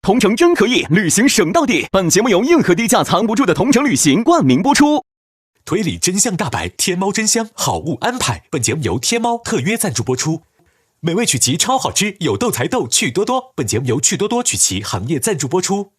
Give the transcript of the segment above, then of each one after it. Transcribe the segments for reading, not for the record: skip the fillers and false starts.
同城真可以，旅行省到底。本节目由硬核低价藏不住的同城旅行冠名播出。推理真相大白，天猫真香，好物安排。本节目由天猫特约赞助播出。美味曲奇超好吃，有豆才豆，趣多多。本节目由趣多多曲奇行业赞助播出。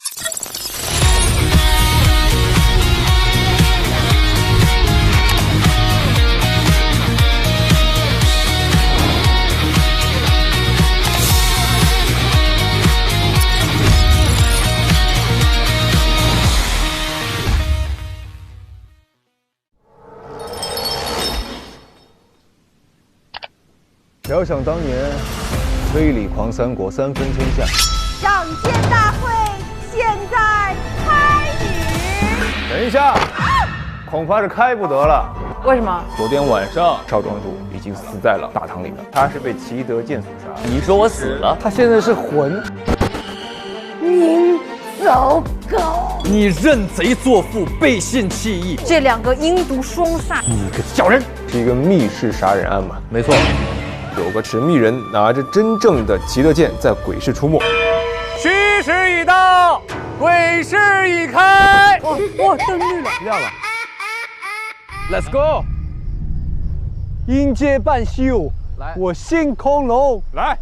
遥想当年，推理狂三国3分天下。上剑大会现在开始。等一下，恐怕是开不得了。为什么？昨天晚上，少庄主已经死在了大堂里了。他是被齐德剑所杀。你说我死了？他现在是魂。您走狗！你认贼作父，背信弃义。这两个阴毒双煞，你个小人！是一个密室杀人案嘛？没错。有个神秘人拿着真正的齐德剑在鬼市出没。戌时已到，鬼市已开。哇，灯绿了，亮了。Let's go！ 阴阶半宿，来，我信恐龙。来，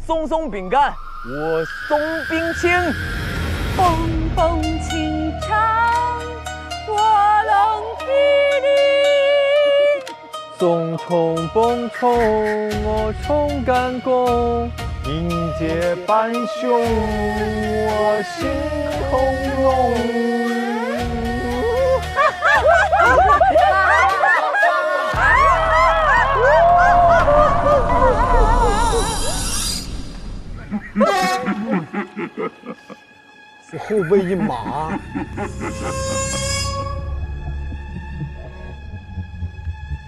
松松饼干，我松冰清。蹦蹦清唱，我冷霹雳。松冲蹦冲，我冲干弓，阴阶半宿，我信恐龙。是后背一麻。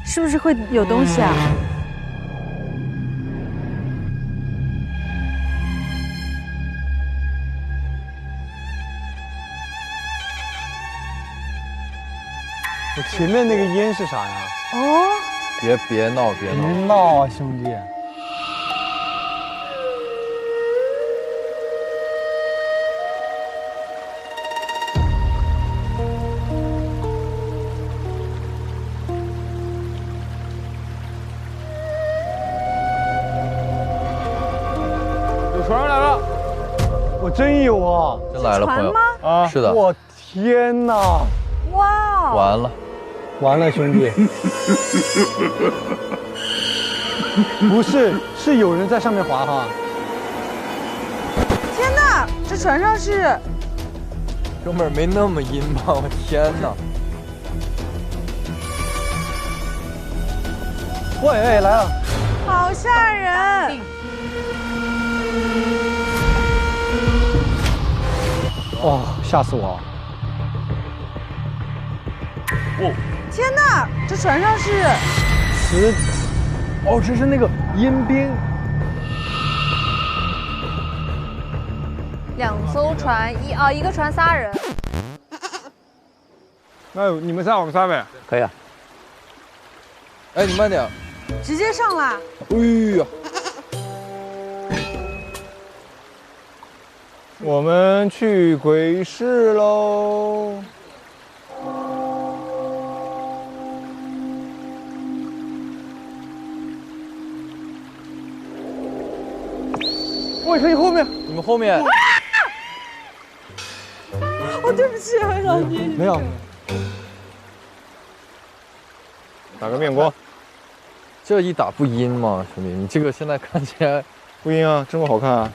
是不是会有东西啊？我前面那个烟是啥呀？哦，别闹，别闹！别闹啊，兄弟！船上来了，我真有啊！真来了，朋友船吗？啊！是的。我天哪！哇，完了，完了，兄弟！不是，是有人在上面滑哈。天哪，这船上是哥们儿没那么阴吧？我天哪！喂，来了！好吓人！哇，吓死我！天哪，这船上是哦，这是那个阴兵。2艘船，一个船3人。那你们仨，我们仨呗。可以啊。哎，你慢点。直接上啦！哎呀，我们去鬼市喽！喂，可以后面。你们后面。哦，对不起啊，老弟。没有。打个面光。这一打不阴吗，兄弟？你这个现在看起来不阴啊，这么好看啊！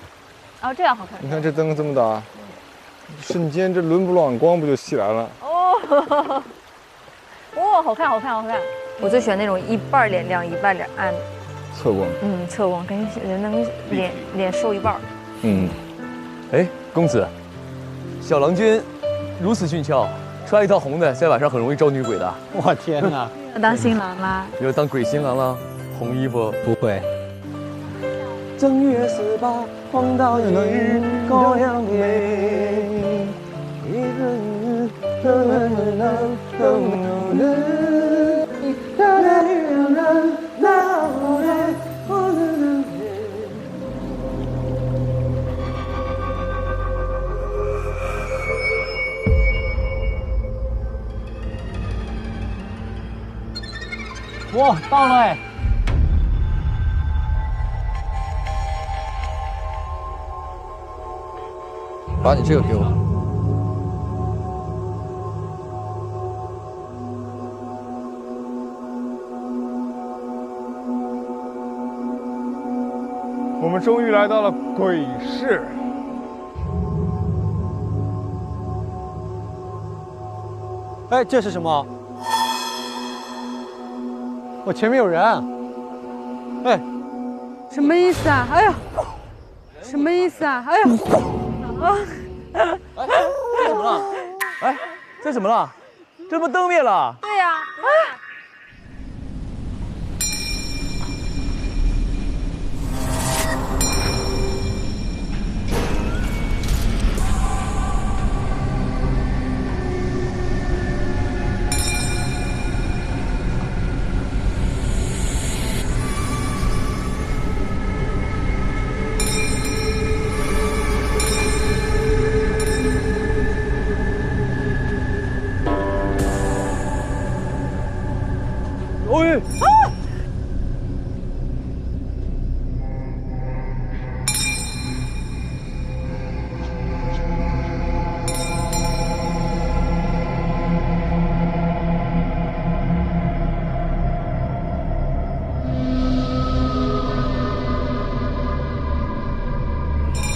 哦，这样好看。你看这灯这么大，瞬间这伦勃朗光不就起来了？哦，哦，好看，好看，好看。我最喜欢那种一半脸亮，一半脸暗的。侧光。嗯，侧光，感觉人能脸瘦一半。嗯。哎，公子，小郎君如此俊俏，穿一套红的，在晚上很容易招女鬼的。我天哪！要当新郎啦？你要当鬼新郎了？红衣服不会。正月18，黄道一日高阳美。哦，到了哎。把你这个给我。我们终于来到了鬼市。哎，这是什么？我前面有人。哎，什么意思啊？哎呀，什么意思啊？哎呀，啊！这怎么了？哎，这怎么了？这不灯灭了？对呀。哎！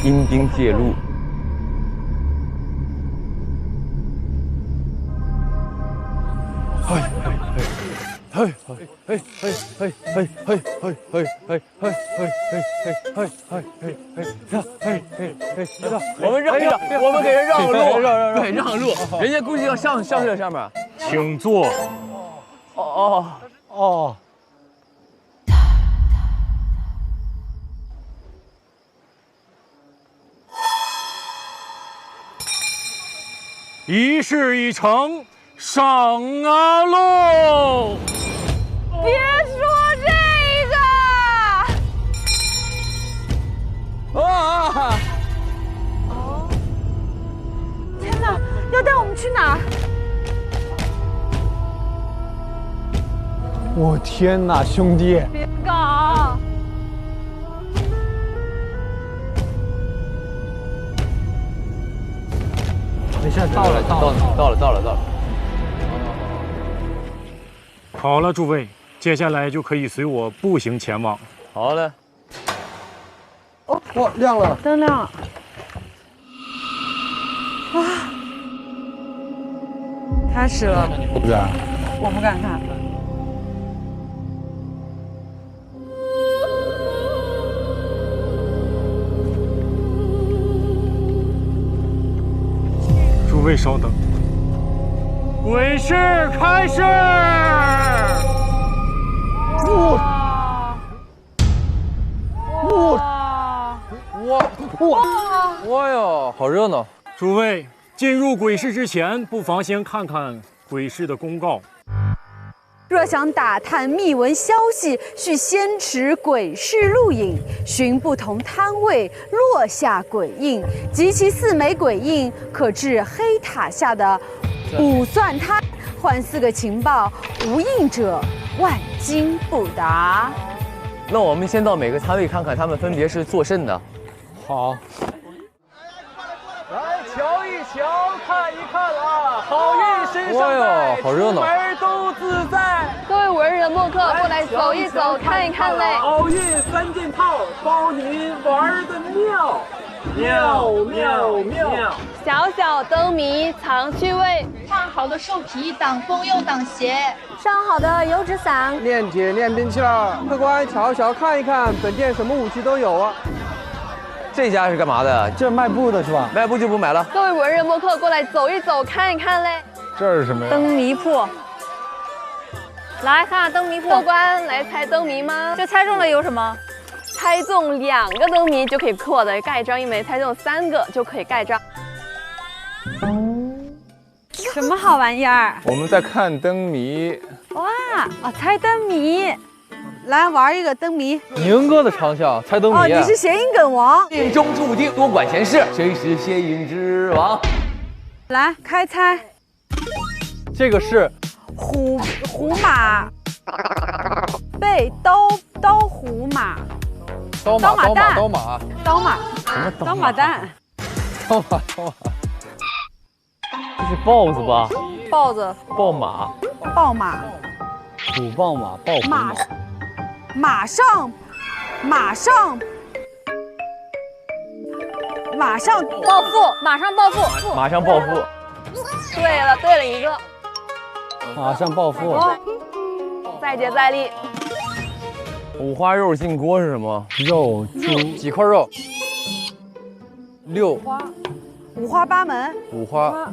阴兵介入。我们让，我们给人让路，对，让路，人家估计要上这上面。请坐。哦，仪式已成，上啊喽！别说这个！啊！天哪，要带我们去哪儿？我天哪，兄弟！别搞！没事，到了。好了，诸位，接下来就可以随我步行前往。好嘞。哦，哇，亮了，灯亮了。啊！开始了。不敢。我不敢看。诸位稍等，鬼市开始！哇哟，好热闹！诸位进入鬼市之前，不妨先看看鬼市的公告。若想打探秘闻消息，需先持鬼市录影，寻不同摊位落下鬼印，集齐4枚鬼印，可至黑塔下的卜算摊换4个情报，无印者万金不达。那我们先到每个摊位看看，他们分别是做甚的。好。来瞧一瞧，看一看啊，好运身上带，好热闹，出门都自在。各位文人墨客，过来走一走，看一看嘞！奥运3件套，包您玩的妙，妙妙妙！小小灯谜藏趣味，烫好的兽皮挡风又挡邪，上好的油纸伞，练铁练兵器儿，客官瞧瞧看一看，本店什么武器都有啊。这家是干嘛的？这卖布的是吧？卖布就不买了。各位文人墨客，过来走一走，看一看嘞！这是什么呀？灯谜铺。来看看灯谜铺，客官来猜灯谜吗？这猜中了有什么？猜中2个灯谜就可以获得盖章1枚，猜中3个就可以盖章。什么好玩意儿？我们在看灯谜。哇，猜灯谜。来玩一个灯谜，宁哥的长项猜灯谜。哦，你是谐音梗王。命中注定多管闲事，谁是谐音之王？来开猜，这个是虎马背刀虎马，刀马蛋，刀马，刀马，什么刀马蛋，刀马，这是豹子吧？豹子，豹马，豹马，虎豹马，豹虎马，马上暴富，马上暴富。马上暴富，对了一个，马上暴富。再接再厉。五花肉进锅是什么？肉猪几块肉，6五花八门，五花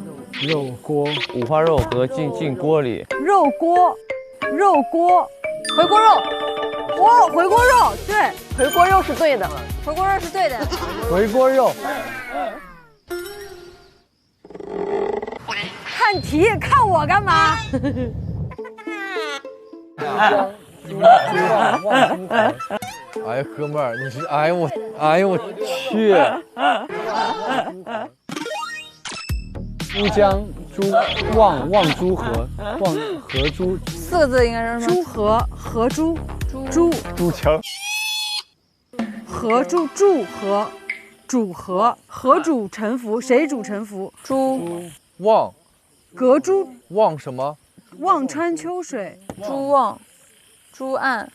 肉锅，五花肉和进锅里。肉锅，回锅肉，回锅肉，对，回锅肉是对的。回锅肉是对的。回锅肉。看题看我干嘛？哎，哥们儿，你是哎我去！珠江珠望珠河猪4个字应该是什么？河猪珠墙河主沉浮，谁主沉浮？猪望隔珠望什么？望穿秋水，朱望，朱岸，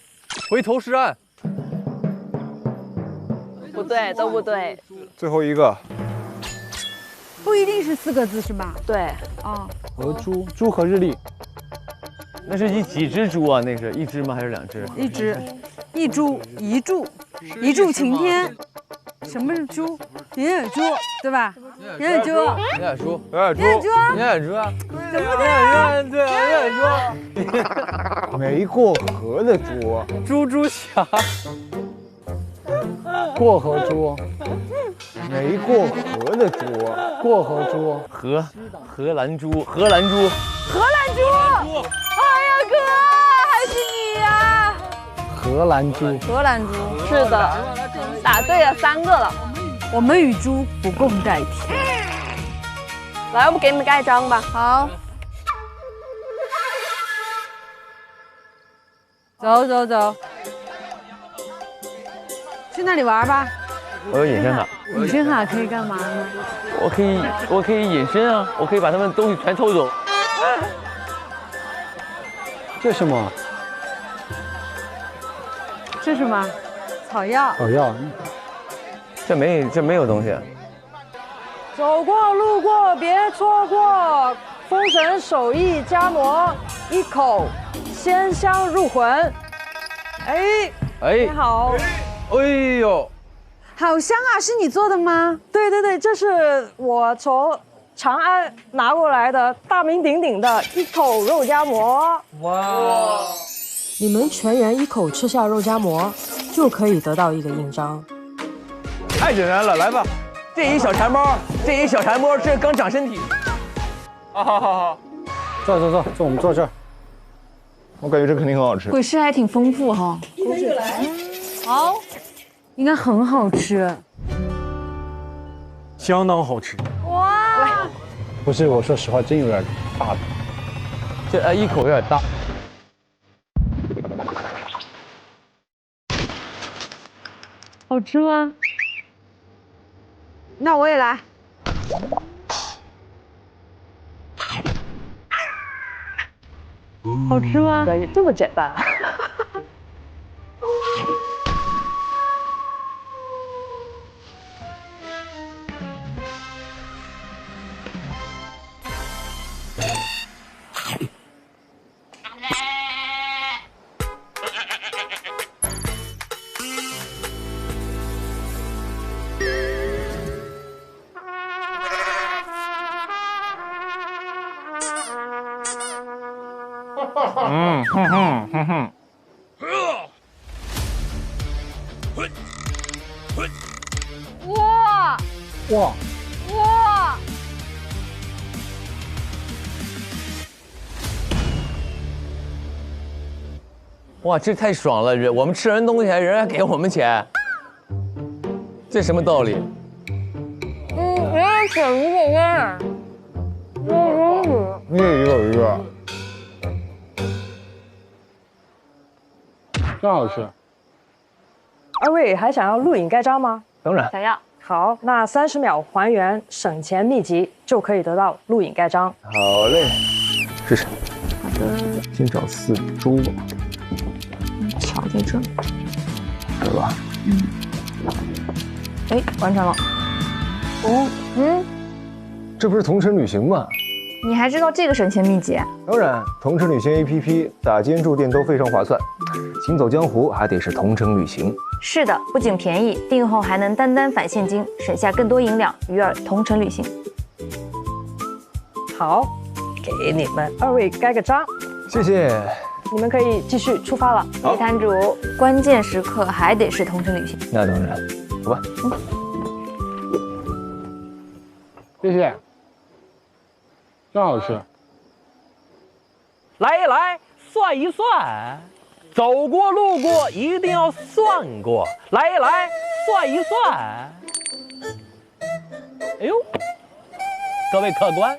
回头是岸。不对，都不对。最后一个，不一定是4个字是吧？对，啊，和猪和日丽。那是几只猪啊？那是一只吗？还是2只？一只，一柱擎天。什么是猪？银眼珠，对吧？银眼珠，银眼珠，怎么对？对，银眼珠。没过河的猪，猪侠。过河猪，没过河的猪，过河猪，荷兰猪。哎呀哥，还是你呀！荷兰猪，是的，答对了3个了。我们与猪不共戴天。来，我给你们盖章吧。好，走，去那里玩吧。我有隐身卡。隐身卡可以干嘛呢？我可以隐身啊，我可以把他们东西全偷走。这是什么？这是什么？草药。这没有东西。走过路过别错过，封神手艺夹馍，一口鲜香入魂。你好。哎呦，好香啊！是你做的吗？对，这是我从长安拿过来的大名鼎鼎的一口肉夹馍。哇！你们全员一口吃下肉夹馍，就可以得到一个印章。太简单了，来吧。这一小馋包，这刚长身体。好，坐，我们坐这儿。我感觉这肯定很好吃。鬼市还挺丰富哈。好，应该很好吃。相当好吃。哇！不是，我说实话，真有点大。这一口有点大。好吃吗？那我也来。好吃吗？这么简单。哇！哇，这太爽了！我们吃人东西，人家给我们钱，这什么道理？人家省一个烟。你也一个。正好是。二位还想要录影盖章吗？当然。想要。好，那30秒还原省钱秘籍就可以得到录影盖章。好嘞，试试。好的。先找4株吧。桥在这里。对吧？哎，完成了。哦，这不是同城旅行吗？你还知道这个省钱秘籍？当然，同城旅行 APP 打尖住店都非常划算，行走江湖还得是同城旅行。是的，不仅便宜，订后还能单单返现金，省下更多银两，鱼儿同城旅行。好，给你们2位盖个章。谢谢。你们可以继续出发了。好，摊主，关键时刻还得是同城旅行。那当然，走吧。谢谢。正好是。来一来，算一算，走过路过一定要算过。来一来，算一算。哎呦，各位客官，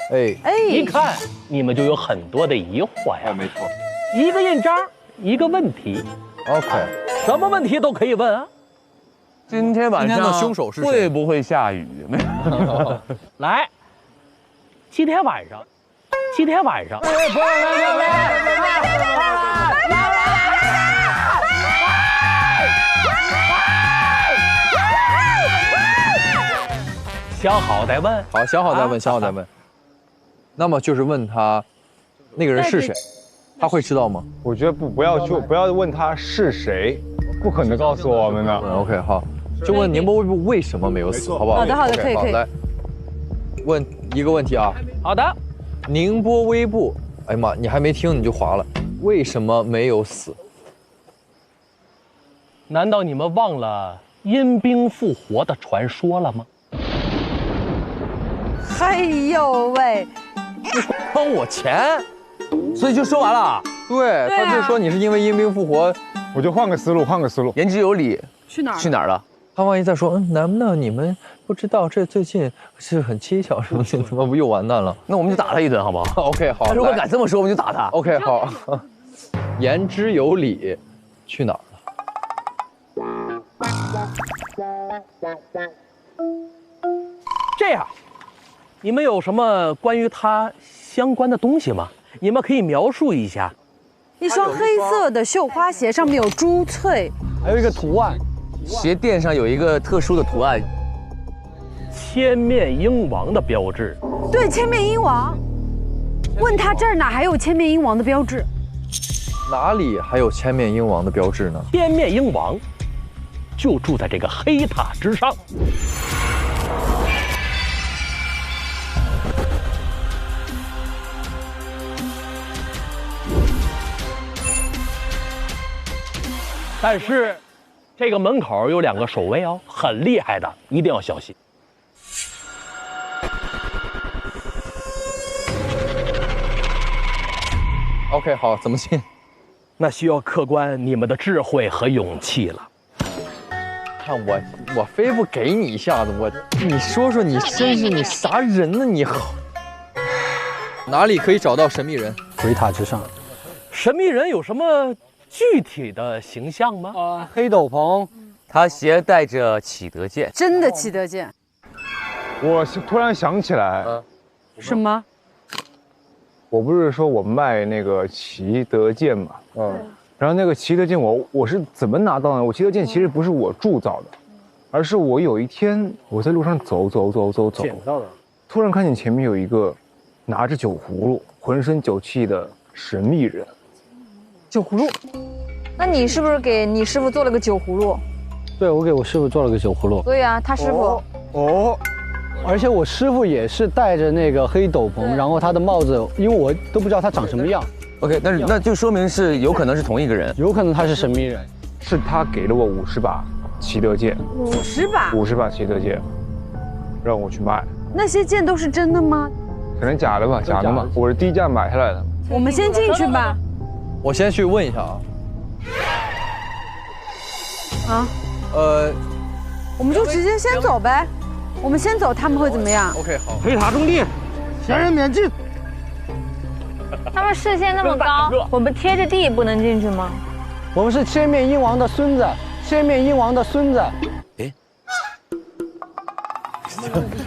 一看你们就有很多的疑惑呀。没错。一个印章，一个问题。OK， 什么问题都可以问啊。今天晚上的凶手是谁？会不会下雨？来，今天晚上。想好再问。好，想好再问。那么就是问他，那个人是谁？他会知道吗？我觉得不要问他是谁，不可能告诉我们的。OK， 好，就问宁波微步为什么没有死，好不好？好的，可以。来，问一个问题啊。好的。宁波微步，哎呀妈，你还没听你就滑了，为什么没有死？难道你们忘了阴兵复活的传说了吗？哎呦喂，你坑我钱，所以就说完了。对，他就说你是因为阴兵复活，我就换个思路。言之有理。去哪儿了？他万一再说，难道你们不知道这最近是很蹊跷什么的，怎么不又完蛋了？那我们就打他一顿，好不好？OK， 好。他如果敢这么说，我们就打他。OK， 好。言之有理，去哪儿了？这样，你们有什么关于他相关的东西吗？你们可以描述一下。一双黑色的绣花鞋，上面有珠翠，还有一个图案。鞋垫上有一个特殊的图案，千面鹰王的标志。对，千面鹰王。问他这儿哪还有千面鹰王的标志？哪里还有千面鹰王的标志呢？千面鹰王就住在这个黑塔之上。但是。这个门口有2个守卫哦，很厉害的，一定要小心。OK， 好，怎么进？那需要客官你们的智慧和勇气了。看我非不给你一下子，你说说你真是你啥人呢你？哪里可以找到神秘人？鬼塔之上。神秘人有什么具体的形象吗？黑斗篷，他携带着启德剑，真的启德剑。我突然想起来，什么？我不是说我卖那个启德剑嘛，然后那个启德剑我是怎么拿到呢？我启德剑其实不是我铸造的，而是我有一天我在路上走，捡到的，突然看见前面有一个拿着酒葫芦、浑身酒气的神秘人。酒葫芦？那你是不是给你师傅做了个酒葫芦？对，我给我师傅做了个酒葫芦。对呀，他师傅。而且我师傅也是戴着那个黑斗篷，然后他的帽子，因为我都不知道他长什么样。OK， 但是那就说明是有可能是同一个人，有可能他是神秘人，是他给了我50把启德剑，50把，50把启德剑，让我去卖。那些剑都是真的吗？可能假的吧，假的嘛，我是低价买下来的。我们先进去吧。我先去问一下啊。我们就直接先走呗。我们先走，他们会怎么样 ？OK， 好。黑塔中地，闲人免进。他们视线那么高，我们贴着地不能进去吗？我们是千面鹰王的孙子，千面鹰王的孙子。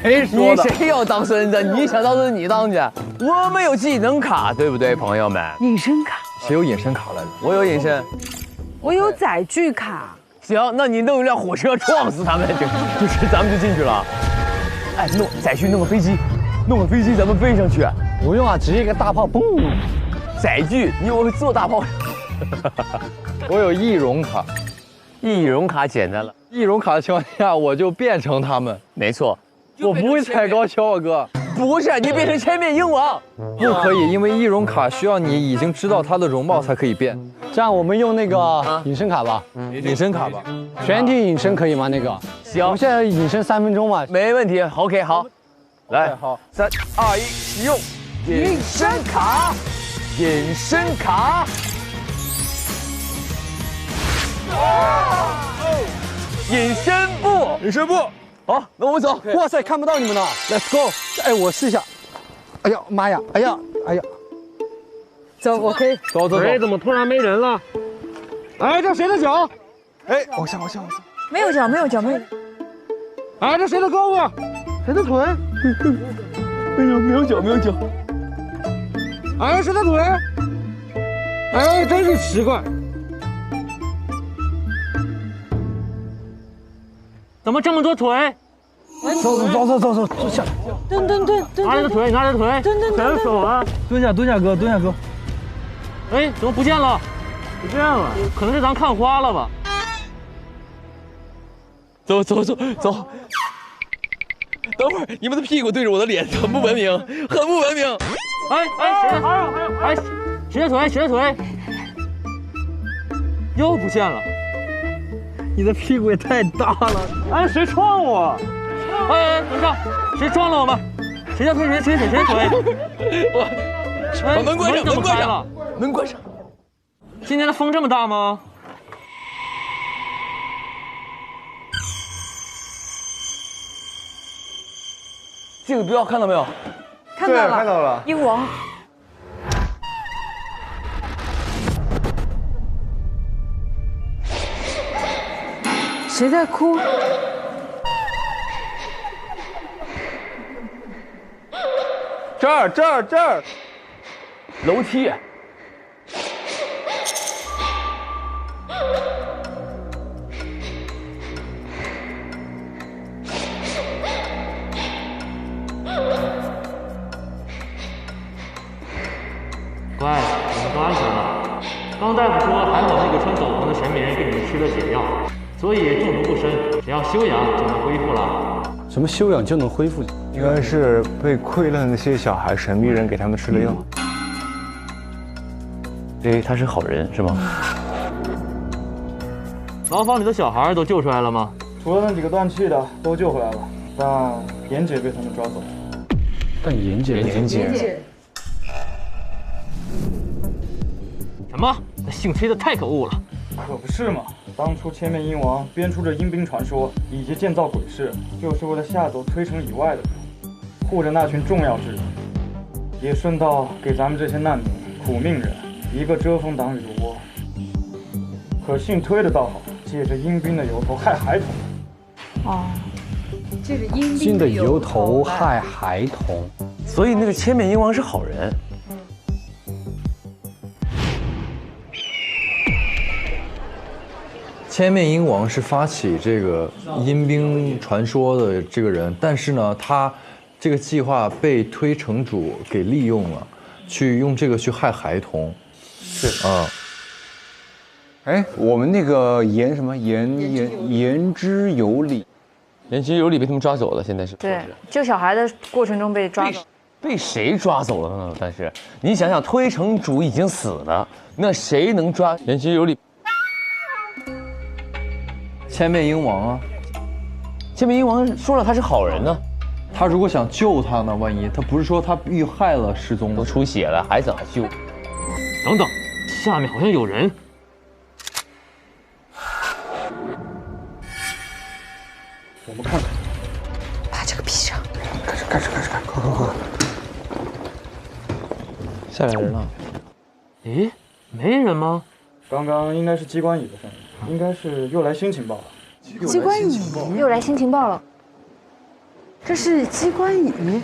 谁说的？你谁要当孙子？你想当孙子你当去。我们有技能卡，对不对，朋友们？隐身卡。谁有隐身卡来着？我有隐身。我有载具卡。行，那你弄一辆火车撞死他们，就是咱们就进去了。哎，载具弄个飞机，弄个飞机咱们飞上去。不用啊，直接一个大炮，嘣！载具，你我会做大炮。我有易容卡，易容卡简单了。易容卡的情况下，我就变成他们。没错，我不会踩高跷啊，哥。不是，你变成千面鹰王。不可以，因为易容卡需要你已经知道他的容貌才可以变。这样我们用那个隐身卡吧，隐身卡吧，全体隐身可以吗？那个行，我们现在隐身3分钟嘛，没问题。OK， 好，来，好，3、2、1，启用隐身卡，隐身卡。隐身步，隐身步。好，那我们走。哇塞，看不到你们了 ，Let's go！ 哎，我试一下。哎呀妈呀！哎呀！哎呀！走，我可以。走。哎，怎么突然没人了？哎，这谁的脚？哎，往下。没有脚，没有脚，没有。哎，这谁的胳膊？谁的腿？没有脚。哎，谁的腿？哎，真是奇怪。怎么这么多腿？走，下来。蹲。哪里的腿？谁的手啊？蹲下，哥。哎，怎么不见了？不见了，可能是咱看花了吧？走。等会儿，你们的屁股对着我的脸，很不文明。哎，谁的腿？又不见了。你的屁股也太大了！哎，谁撞我？哎，等一下，谁撞了我们？谁的腿？谁的腿？把门关上，门关上。今天的风这么大吗？这个标看到没有？看到了，看到了。鹰王。谁在哭？这儿，楼梯。乖，你们都安全了。刚大夫说，还好那个穿斗篷的神秘人给你们吃了解药，所以中毒不深，只要休养就能恢复了。什么休养就能恢复？应该是被溃烂的那些小孩，神秘人给他们吃了药。他是好人是吗？牢房里的小孩都救出来了吗？除了那几个断气的都救回来了，但严姐被他们抓走了。但严姐。什么？姓崔的太可恶了！可不是嘛！当初千面鹰王编出这阴兵传说以及建造鬼市，就是为了吓走推城以外的人，护着那群重要之人，也顺道给咱们这些难民、苦命人一个遮风挡雨的窝。可姓推的倒好，借着阴兵的由头害孩童。哦，借着阴兵的由头害孩童，所以那个千面鹰王是好人。千面鹰王是发起这个阴兵传说的这个人，但是呢，他这个计划被推城主给利用了，去用这个去害孩童。是啊。哎，我们那个言之有理，言之有理被他们抓走了，现在是。对，救小孩的过程中被抓走。被谁抓走了呢？但是你想想，推城主已经死了，那谁能抓言之有理？千面鹰王啊，千面鹰王说了他是好人呢，他如果想救他呢，万一他不是说他遇害了失踪，都出血了还怎么救？等等，下面好像有人。我们看看，把这个闭上。开始，快！下来人了。诶，没人吗？刚刚应该是机关椅的声音，应该是又来新情报了。机关椅又来新情报了，这是机关椅。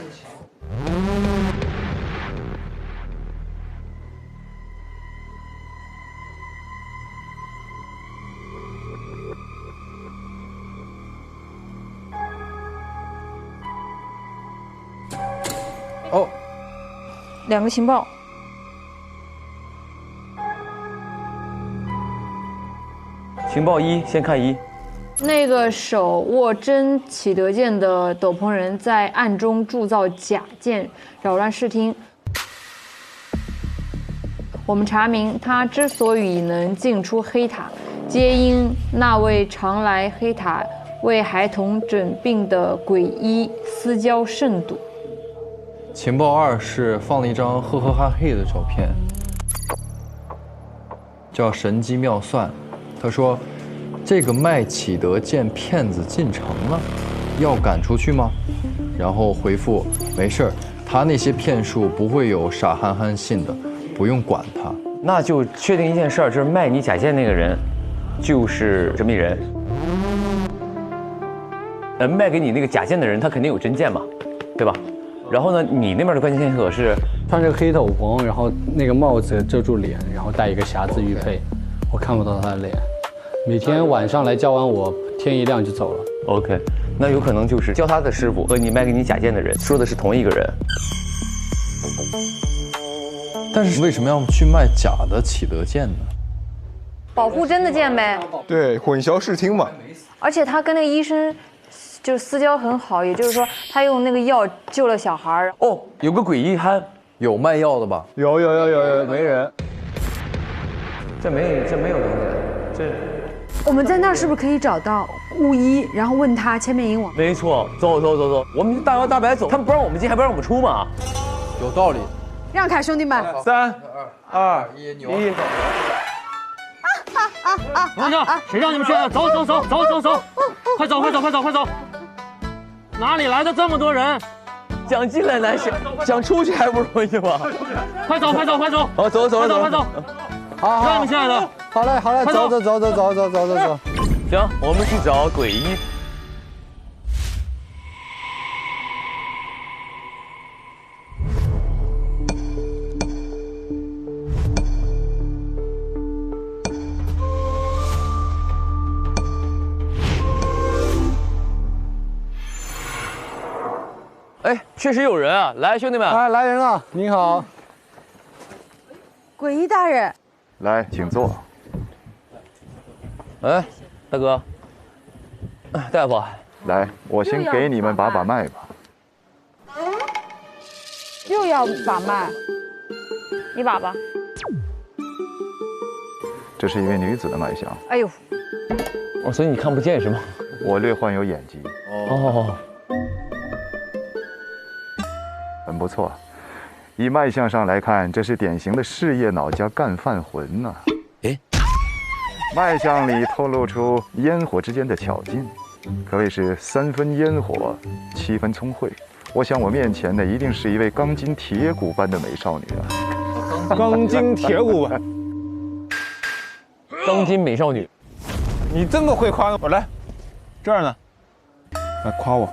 哦2个情报。情报1，先看1。那个手握真启德剑的斗篷人在暗中铸造假剑，扰乱视听。我们查明，他之所以能进出黑塔，皆因那位常来黑塔为孩童诊病的鬼医私交甚笃。情报2是放了一张赫赫哈嘿的照片，叫神机妙算。他说，这个卖启德剑骗子进城了，要赶出去吗？然后回复没事儿，他那些骗术不会有傻憨憨信的，不用管他。那就确定一件事儿，就是卖你假剑那个人，就是神秘人。卖给你那个假剑的人，他肯定有真剑嘛，对吧？然后呢，你那边的关键线索是穿着黑斗篷，然后那个帽子遮住脸，然后戴一个匣子玉佩，我看不到他的脸。每天晚上来教完我，天一亮就走了。OK， 那有可能就是教他的师傅和你卖给你假剑的人说的是同一个人。但是为什么要去卖假的启德剑呢？保护真的剑呗。对，混淆视听嘛。而且他跟那个医生就是私交很好，也就是说他用那个药救了小孩。哦，有个诡异憨，有卖药的吧？有，没人。这没有东西，这。我们在那儿是不是可以找到巫医，然后问他千面鹰王？没错，走，我们大摇大摆走，他们不让我们进，还不让我们出吗？有道理。让开，兄弟们！3、2、1，等等，谁让你们去的？走，快走！哪里来的这么多人？想进来难，想出去还不容易吗？快走！好，走！好，让你们进来的。好嘞，走。行，我们去找鬼医。哎，确实有人啊！来，兄弟们，哎，来人了，您好，鬼医大人，来，请坐。哎，大哥，大夫，来，我先给你们把脉吧。又要把脉，你把吧。这是一位女子的脉象。哎呦，所以你看不见是吗？我略患有眼疾。哦，很不错。以脉象上来看，这是典型的事业脑加干饭魂呐。脉象里透露出烟火之间的巧劲，可谓是3分烟火，7分聪慧。我想我面前的一定是一位钢筋铁骨般的美少女啊！钢筋铁骨般，钢筋美少女，你这么会夸我，来这儿呢，来夸我。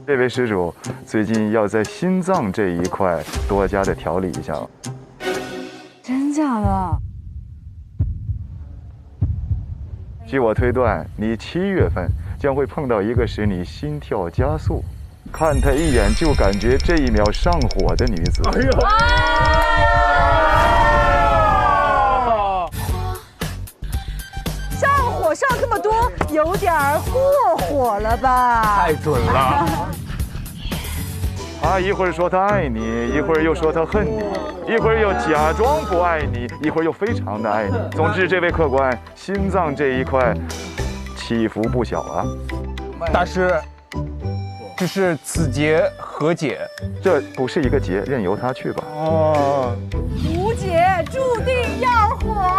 这位施主最近要在心脏这一块多加的调理一下。真假的？据我推断，你7月份将会碰到一个使你心跳加速，看她一眼就感觉这一秒上火的女子。哎呦！上火上这么多，有点过火了吧？太准了。他一会儿说他爱你，一会儿又说他恨你，一会儿又假装不爱你，一会儿又非常的爱你。总之，这位客官心脏这一块起伏不小啊。大师，这是此劫何解？这不是一个劫，任由他去吧。哦，无解，注定要火。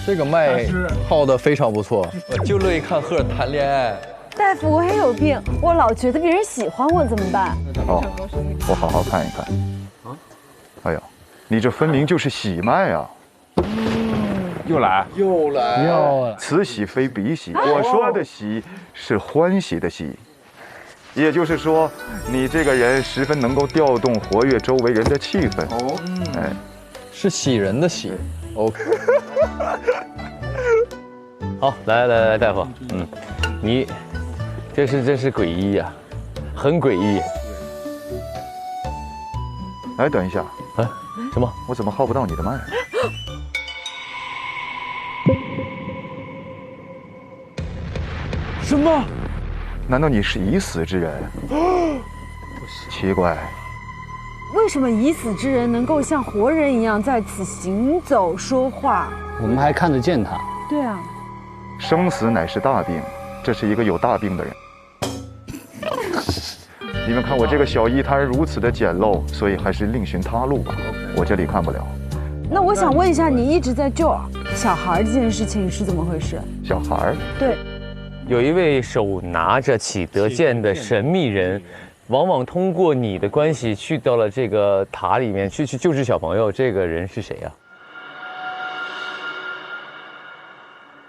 这个脉泡得非常不错，我就乐意看赫尔谈恋爱。大夫，我也有病，我老觉得别人喜欢我，怎么办？哦，我好好看一看。哎呦，你这分明就是喜脉啊！又来，此喜非彼喜，我说的喜是欢喜的喜，也就是说，你这个人十分能够调动活跃周围人的气氛。哦，哎，是喜人的喜。OK。好，来，大夫，你这是诡异呀，很诡异。哎，等一下，哎，什么？我怎么号不到你的脉？什么？难道你是已死之人？奇怪，为什么已死之人能够像活人一样在此行走说话？我们还看得见他。对啊，生死乃是大病，这是一个有大病的人。你们看我这个小衣摊如此的简陋，所以还是另寻他路吧。我这里看不了。那我想问一下，你一直在救小孩这件事情是怎么回事？小孩？对。有一位手拿着启德剑的神秘人，往往通过你的关系去到了这个塔里面去救治小朋友。这个人是谁呀？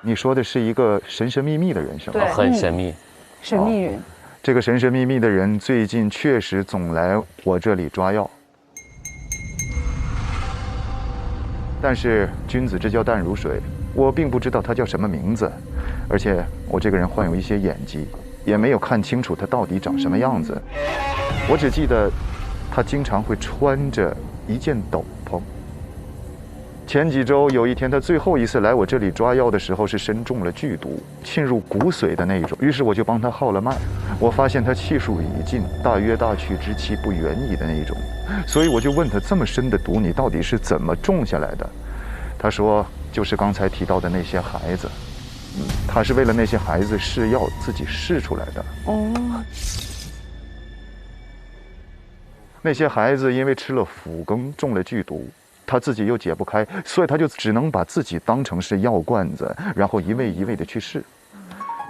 你说的是一个神神秘秘的人是吗？对，很神秘。神秘人。这个神神秘秘的人最近确实总来我这里抓药，但是君子之交淡如水，我并不知道他叫什么名字。而且我这个人患有一些眼疾，也没有看清楚他到底长什么样子。我只记得他经常会穿着一件斗篷。前几周有一天，他最后一次来我这里抓药的时候是身中了剧毒，沁入骨髓的那一种。于是我就帮他号了脉，我发现他气数已尽，大约大去之期不远矣的那一种。所以我就问他，这么深的毒你到底是怎么种下来的？他说就是刚才提到的那些孩子。他是为了那些孩子试药，自己试出来的。哦。那些孩子因为吃了腐羹，中了剧毒，他自己又解不开，所以他就只能把自己当成是药罐子，然后一味一味的去试。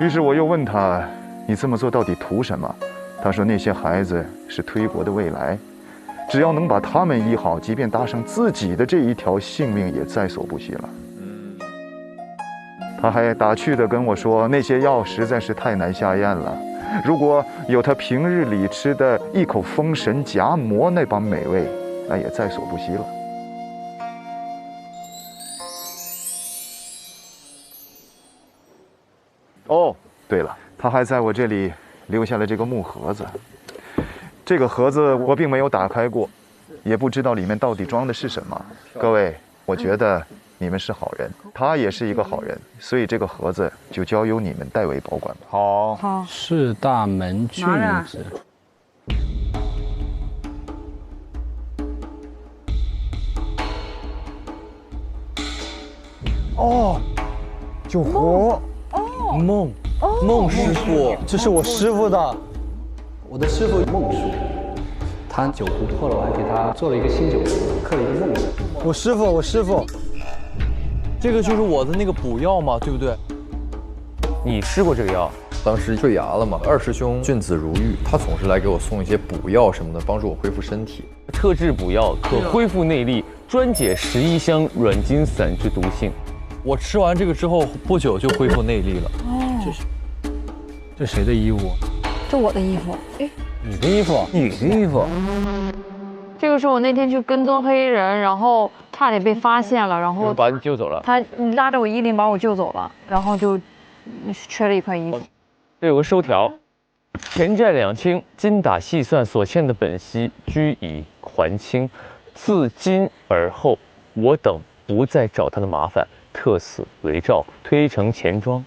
于是我又问他：“你这么做到底图什么？”他说：“那些孩子是推国的未来，只要能把他们医好，即便搭上自己的这一条性命，也在所不惜了。”他还打趣地跟我说，那些药实在是太难下咽了，如果有他平日里吃的一口封神夹馍那般美味，那也在所不惜了。哦，对了，他还在我这里留下了这个木盒子。这个盒子我并没有打开过，也不知道里面到底装的是什么。各位，我觉得你们是好人，他也是一个好人，所以这个盒子就交由你们代为保管吧。好，是大门郡子。哦，救活。孟师傅，这是我师傅的，我的师傅孟叔，他酒壶破了，我还给他做了一个新酒壶，刻了一个孟字。我师傅。这个就是我的那个补药嘛，对不对？你吃过这个药？当时坠崖了嘛，二师兄俊子如玉，他总是来给我送一些补药什么的，帮助我恢复身体。特制补药可恢复内力，专解11香软筋散之毒性。我吃完这个之后，不久就恢复内力了。哦，这谁的衣服？这我的衣服。哎，你的衣服？你的衣服？这个是我那天去跟踪黑人，然后差点被发现了，然后把你救走了。他拉着我衣领把我救走了，然后就缺了一块衣服。这有个收条：钱债两清，精打细算所欠的本息，居以还清。自今而后，我等不再找他的麻烦，特此为诏，推呈钱庄。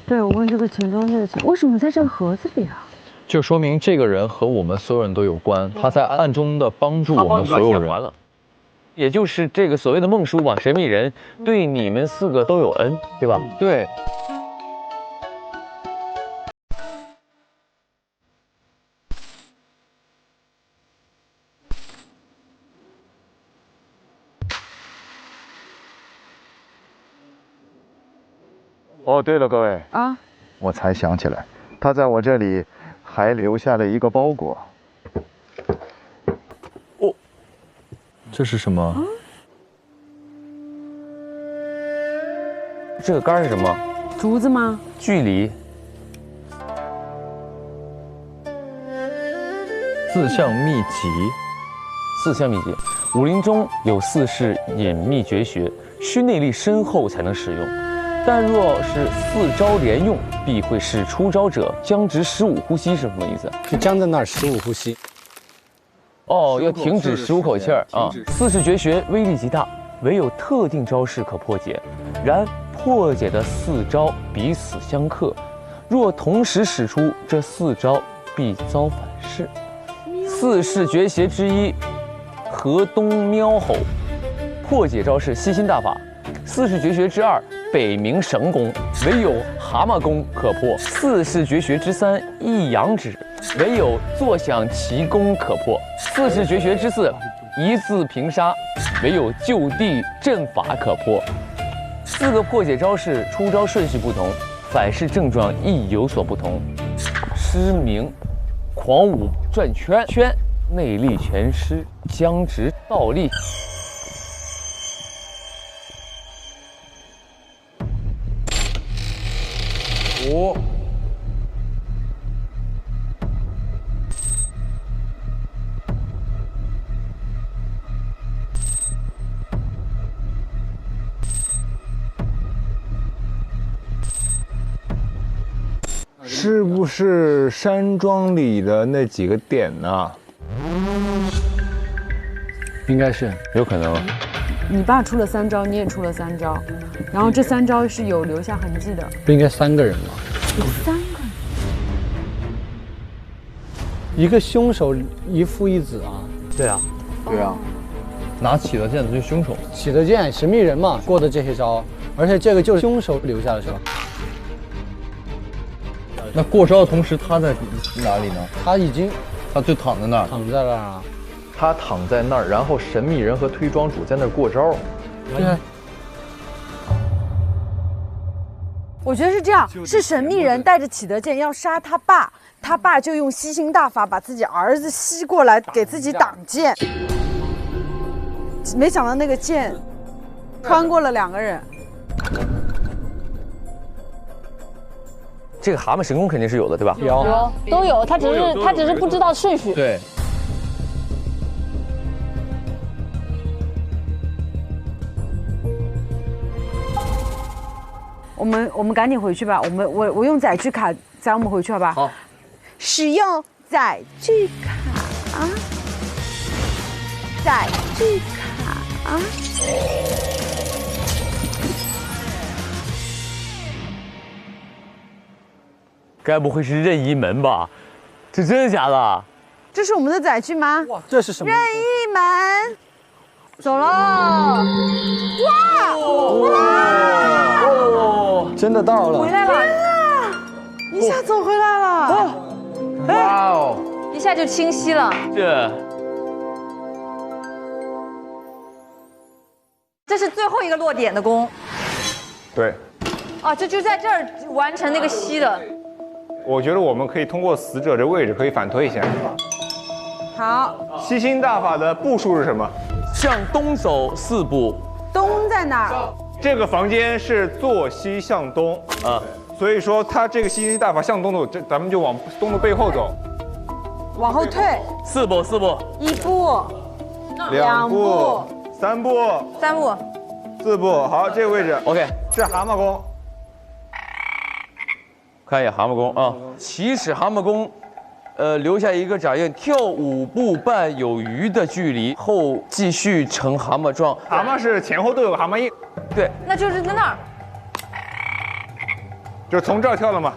对，我问这个钱庄这个钱为什么在这个盒子里啊？就说明这个人和我们所有人都有关，他在暗中的帮助我们所有人。也就是这个所谓的孟叔吧，神秘人对你们4个都有恩，对吧？对。哦，对了，各位啊，我才想起来，他在我这里还留下了一个包裹。这是什么？这个杆是什么？竹子吗？距离。4项秘籍。4项秘籍，武林中有4式隐秘绝学，需内力深厚才能使用。但若是4招连用，必会使出招者僵直15呼吸，是什么意思？就僵在那儿15呼吸。哦，要停止15口气儿啊！4式绝学威力极大，唯有特定招式可破解。然破解的4招彼此相克，若同时使出这4招，必遭反噬。4式绝学之一，河东喵吼，破解招式吸心大法。4式绝学之2，北冥神功，唯有蛤蟆功可破。4式绝学之3，一阳指，唯有坐享奇功可破。4式绝学之4，一字平杀，唯有就地阵法可破。4个破解招式出招顺序不同，反噬症状亦有所不同。失明、狂舞、转圈圈、内力全失、僵直、倒立。5。是不是山庄里的那几个点呢？应该是，有可能。你爸出了3招，你也出了3招，然后这3招是有留下痕迹的。不应该3个人吗？有3个人。一个凶手，一父一子啊。对啊。对啊。拿起了剑的就是凶手。起的剑，神秘人嘛，过的这些招，而且这个就是凶手留下的是吧？那过招的同时，他在哪里呢？他就躺在那儿，躺在那儿啊。他躺在那儿，然后神秘人和推庄主在那儿过招。对。我觉得是这样，是神秘人带着启德剑要杀他爸，他爸就用吸星大法把自己儿子吸过来给自己挡剑，没想到那个剑穿过了2个人。这个蛤蟆神功肯定是有的，对吧？有都有，他只是不知道顺序。对。我们赶紧回去吧，我用载具卡载我们回去好吧？好。使用载具卡，载具卡。该不会是任意门吧？这真的假的？这是我们的载具吗？哇，这是什么？任意门，走喽！哇！真的到了！回来了！一下走回来了！哇哦！一下就清晰了。这是最后一个落点的功。对。啊，这就在这儿完成那个吸的。我觉得我们可以通过死者这位置可以反推一下。好。吸星大法的步数是什么？向东走4步。东在哪儿？这个房间是坐西向东啊，所以说它这个吸星大法向东走，咱们就往东的背后走，往后退4步，1步，2步，3步，3步，4步。好，这个位置 OK， 是蛤蟆功。看一眼蛤蟆功啊，起始蛤蟆功，留下一个掌印，跳5步半有余的距离后继续成蛤蟆状。蛤蟆是前后都有个蛤蟆印。对，那就是在那儿，就从这儿跳了嘛。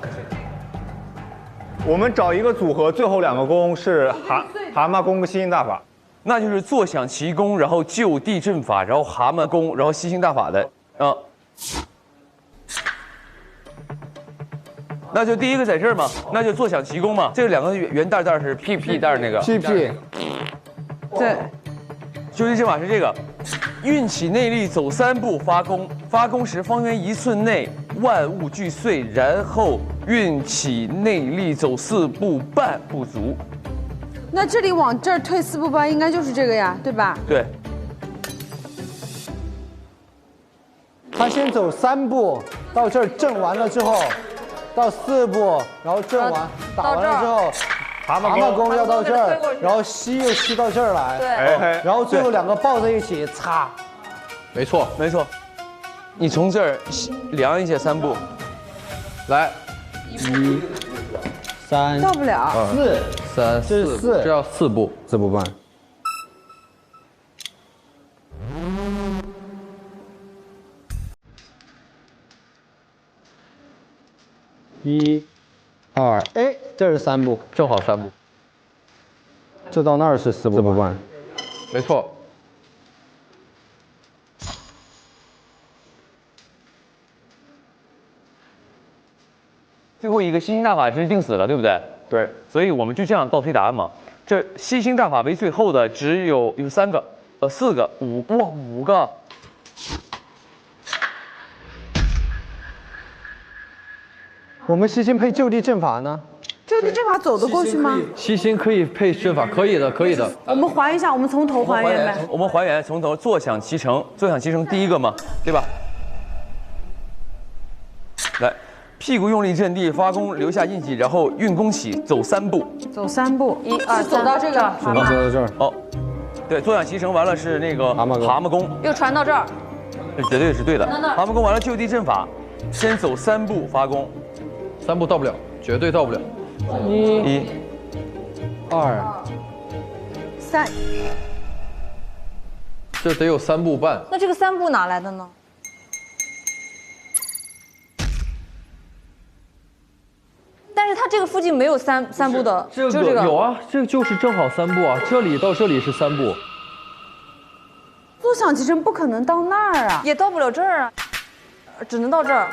我们找一个组合，最后2个功是蛤蟆功跟吸星大法，那就是坐享奇功，然后就地阵法，然后蛤蟆功，然后吸星大法的啊。那就第一个在这儿嘛，那就坐享奇功嘛。这2个圆袋是 PP 袋那个 PP， 对，就地阵法是这个，运起内力走3步发功，发功时方圆1寸内万物俱碎，然后运起内力走4步半不足。那这里往这儿退4步半，应该就是这个呀，对吧？对。他先走3步，到这儿震完了之后，到4步，然后震完打完了之后，蛤蟆功要到这儿，然后吸又吸到这儿来，对，然后最后2个抱在一起擦。没错，没错。你从这儿量一下3步，来，1、3，到不了4，这是4，这要4步，4步半。1、2，哎，这是3步，正好3步。这到那儿是4步半，没错。最后一个吸星大法是定死了，对不对？对。所以我们就这样倒推答案嘛。这吸星大法为最后的只有3个，4个，5哇5个。我们吸星配就地正法呢？就地正法走得过去吗？吸星可以配正法，可以的，可以的。我们还一下，我们从头还原呗。我们还原从头，坐享其成，坐享其成第一个嘛，对吧？来，屁股用力震地，发功留下印记，然后运功起，走3步。走3步，1、2、3，走到这个走到这儿。哦，对，坐享其成完了是那个蛤蟆功，又传到这儿，绝对是对的。蛤蟆功完了就地正法，先走3步发功，3步到不了，绝对到不了。1、2、3，这得有3步半。那这个3步哪来的呢？但是它这个附近没有三步的，这个有啊，这个就是正好3步啊，这里到这里是3步。坐享其成不可能到那儿啊，也到不了这儿啊，只能到这儿。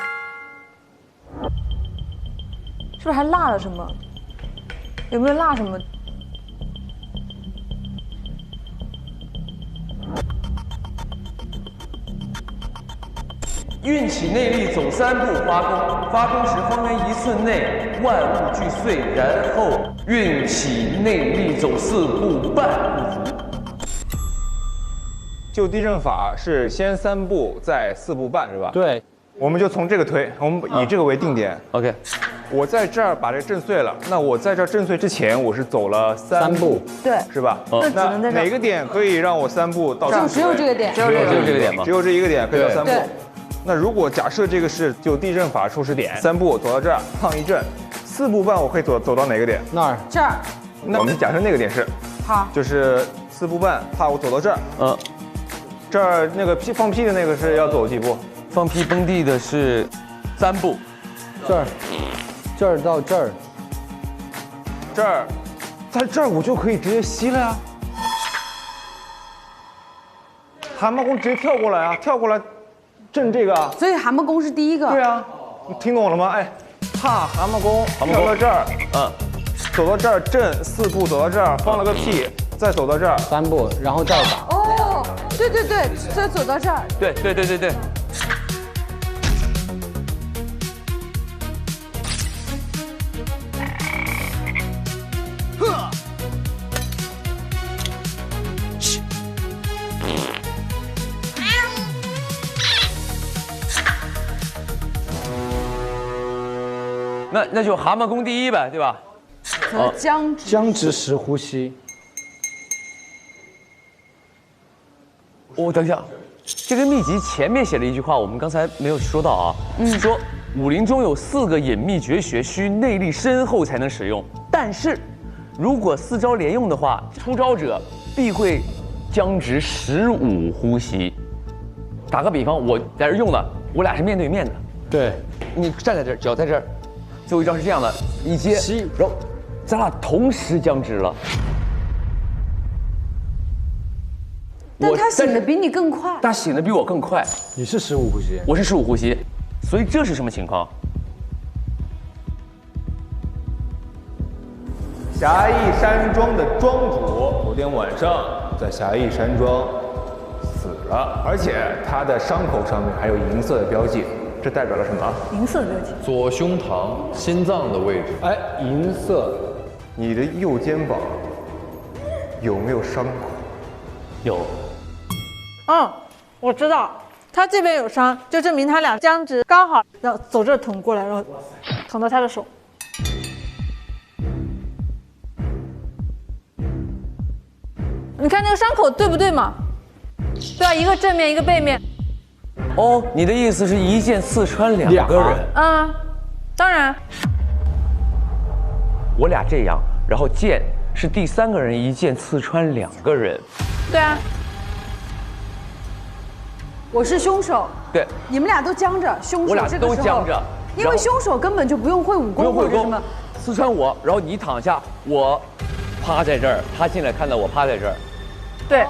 是不是还落了什么？有没有落什么？运起内力走3步发功，发功时方圆1寸内万物俱碎，然后运起内力走4步半不服。就地正法是先3步再4步半是吧？对，我们就从这个推，我们以这个为定点。OK， 我在这儿把这个震碎了，那我在这儿震碎之前我是走了3步，对，是吧？那哪个点可以让我3步到？只有这个点，只有这个点吗？只有这一个点可以到3步。对。那如果假设这个是就地正法初始点，3步走到这儿，趟一震，4步半我可以走到哪个点？那儿。这儿。那我们假设那个点是，好，就是4步半，怕我走到这儿，这儿那个放屁的那个是要走几步？放屁崩地的是3步，这儿到这儿，在这儿我就可以直接吸了呀。蛤蟆功直接跳过来啊，跳过来震这个啊。所以蛤蟆功是第一个。对啊，你听懂了吗？哎，踏蛤蟆功，跳到这儿，走到这儿震4步，走到这儿放了个屁，再走到这儿3步，然后再打。哦，对，再走到这儿。对。那就蛤蟆功第一呗，对吧？僵直时呼吸。等一下，这个秘籍前面写了一句话，我们刚才没有说到啊。说武林中有4个隐秘绝学，需内力深厚才能使用。但是，如果4招连用的话，出招者必会僵直15呼吸。打个比方，我在这用的，我俩是面对面的。对，你站在这儿，脚在这儿。最后一招是这样的，一接，然后咱俩同时僵直了。但他醒的比你更快。他醒的比我更快。你是15呼吸，我是15呼吸，所以这是什么情况？侠义山庄的庄主昨天晚上在侠义山庄死了，而且他的伤口上面还有银色的标记，这代表了什么？银色的标记。左胸膛心脏的位置。哎，银色。你的右肩膀有没有伤口？有。我知道，他这边有伤，就证明他俩僵直，刚好要走这捅过来，然后捅到他的手。你看那个伤口对不对嘛？对啊，一个正面，一个背面。哦，你的意思是一剑刺穿两个人？嗯，当然。我俩这样，然后剑是第三个人一剑刺穿2个人。对啊。我是凶手。对。你们俩都僵着，凶手我俩这个时候都僵着，因为凶手根本就不用会武功或者什么。刺穿我，然后你躺下，我趴在这儿，他进来看到我趴在这儿。对。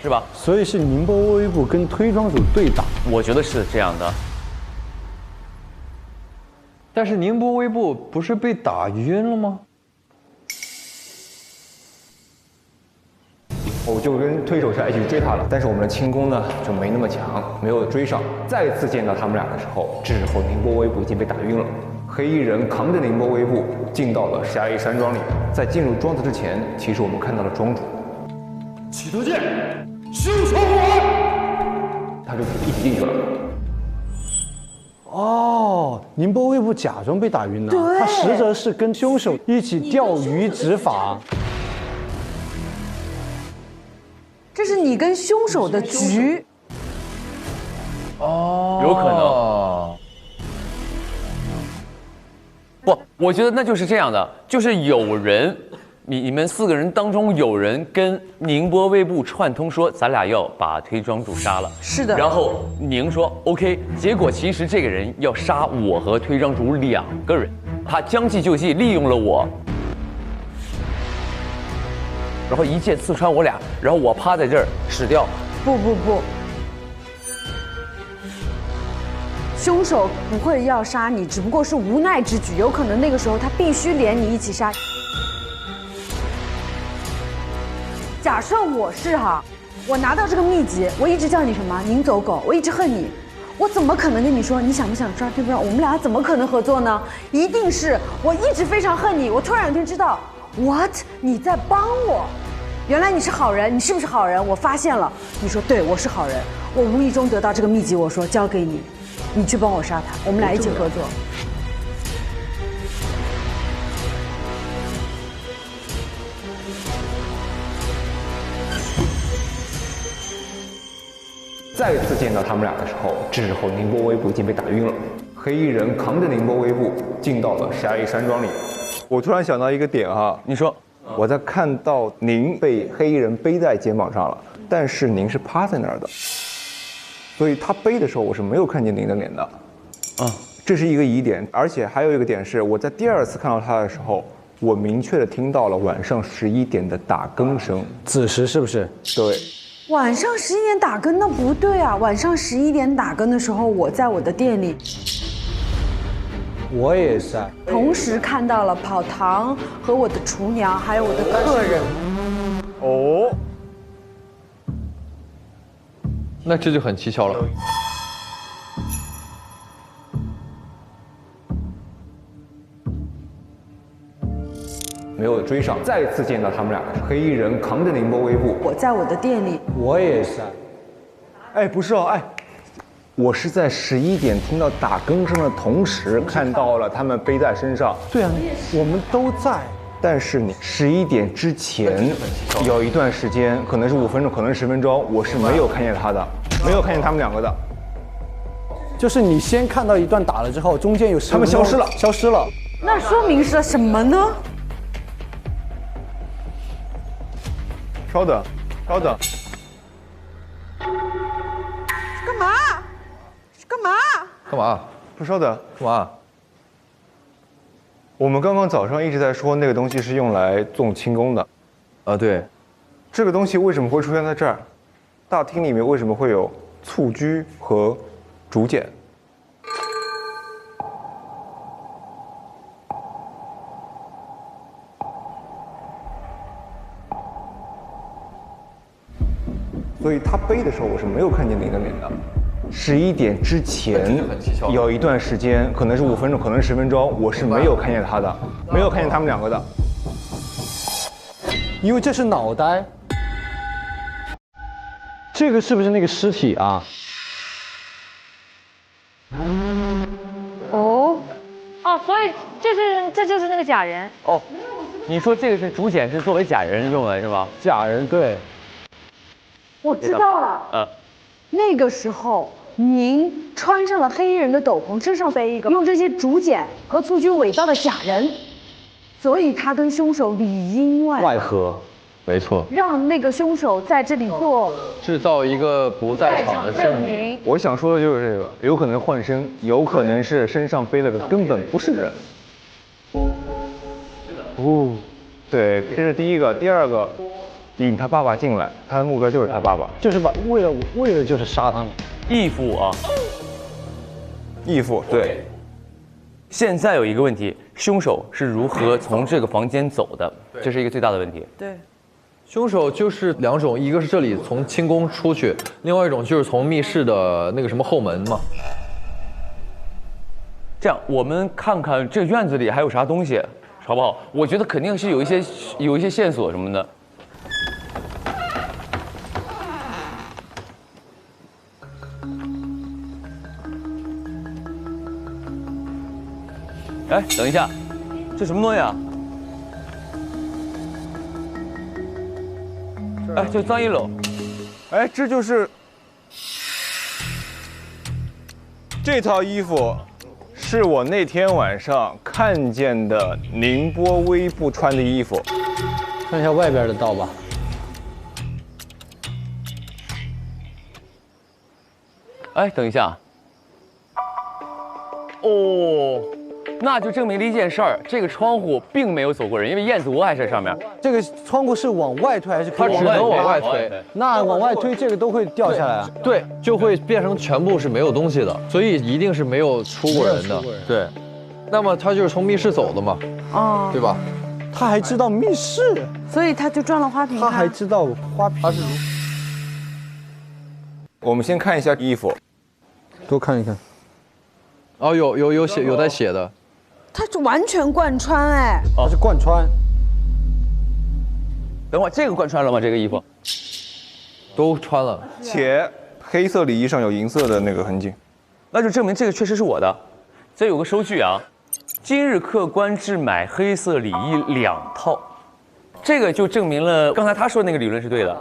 是吧？所以是宁波微步跟推装组对打，我觉得是这样的。但是宁波微步不是被打晕了吗？我就跟推手下一起追他了，但是我们的轻功呢就没那么强，没有追上。再次见到他们俩的时候，这时候宁波微步已经被打晕了。黑衣人扛着宁波微步进到了侠义山庄里，在进入庄子之前，其实我们看到了庄主。启德剑，休手我！他就一起进去了。哦，宁波微步假装被打晕了，他实则是跟凶手一起钓鱼执法。这是你跟凶手的局。哦，有可能。不，我觉得那就是这样的，就是有人。你们4个人当中有人跟宁波微步串通说，咱俩要把推庄主杀了。是的。然后宁说 OK， 结果其实这个人要杀我和推庄主2个人，他将计就计，利用了我，然后一剑刺穿我俩，然后我趴在这儿死掉。不，凶手不会要杀你，只不过是无奈之举，有可能那个时候他必须连你一起杀。假设我是我拿到这个秘籍，我一直叫你什么？宁走狗，我一直恨你，我怎么可能跟你说你想不想抓对不对？我们俩怎么可能合作呢？一定是我一直非常恨你，我突然有一天知道 ，what？ 你在帮我，原来你是好人，你是不是好人？我发现了，你说对，我是好人，我无意中得到这个秘籍，我说交给你，你去帮我杀他，我们俩一起合作。再次见到他们俩的时候，这时候宁波微步已经被打晕了。黑衣人扛着宁波微步进到了侠义山庄里。我突然想到一个点你说，我在看到宁被黑衣人背在肩膀上了，但是宁是趴在那儿的，所以他背的时候我是没有看见宁的脸的。这是一个疑点，而且还有一个点是，我在第2次看到他的时候，我明确的听到了晚上11点的打更声。子时是不是？对。晚上11点打更那不对啊！晚上11点打更的时候，我在我的店里，我也是，同时看到了跑堂和我的厨娘，还有我的客人。哦，那这就很蹊跷了。没有追上，再次见到他们俩的时候，黑衣人扛着宁波微步，我在我的店里，我也是。不是我是在11点听到打更声的同时看到了他们背在身上。对啊，我们都在。但是你11点之前有一段时间，可能是5分钟，可能是10分钟，我是没有看见他的，没有看见他们2个的。就是你先看到一段打了之后，中间有他们消失了。那说明是什么呢？稍等。干嘛？不，稍等。干嘛？我们刚刚早上一直在说那个东西是用来纵轻功的。对。这个东西为什么会出现在这儿？大厅里面为什么会有蹴鞠和竹简？所以他背的时候，我是没有看见宁的脸的。11点之前有一段时间，可能是5分钟，可能是10分钟，我是没有看见他的，没有看见他们2个的。因为这是脑袋。这个是不是那个尸体啊？哦，所以这就是那个假人。哦，你说这个是竹简是作为假人用的是吧？假人对。我知道了。那个时候您穿上了黑衣人的斗篷，身上背一个用这些竹简和蹴鞠伪造的假人，所以他跟凶手里应外合。没错，让那个凶手在这里做制造一个不在场的证明。我想说的就是这个，有可能换身，有可能是身上背了个根本不是人。哦，对，这是第一个。第二个，引他爸爸进来，他的目标就是他爸爸，就是为了就是杀他们。义父啊，义父对。现在有一个问题，凶手是如何从这个房间走的？这是一个最大的问题。对。凶手就是两种，一个是这里从清宫出去，另外一种就是从密室的那个什么后门嘛。这样，我们看看这个院子里还有啥东西，好不好？我觉得肯定是有一些线索什么的。哎，等一下，这什么东西啊？哎，这脏衣篓。哎，这就是这套衣服，是我那天晚上看见的宁波微步穿的衣服。看一下外边的道吧。哎，等一下。哦。那就证明了一件事儿，这个窗户并没有走过人，因为燕子窝还在上面。这个窗户是往外推还是可以？它只能往外推。那往外推，这个都会掉下来啊。对，就会变成全部是没有东西的，所以一定是没有出过人的。对，那么他就是从密室走的嘛。哦，对吧？他还知道密室，所以他就撞了花瓶。他还知道花瓶。他是我们先看一下衣服，多看一看。哦，有写有带写的。他是完全贯穿哎，他是贯穿。等会儿这个贯穿了吗？这个衣服都穿了，且黑色里衣上有银色的那个痕迹，那就证明这个确实是我的。这有个收据啊，今日客官置买黑色里衣2套，这个就证明了刚才他说的那个理论是对的。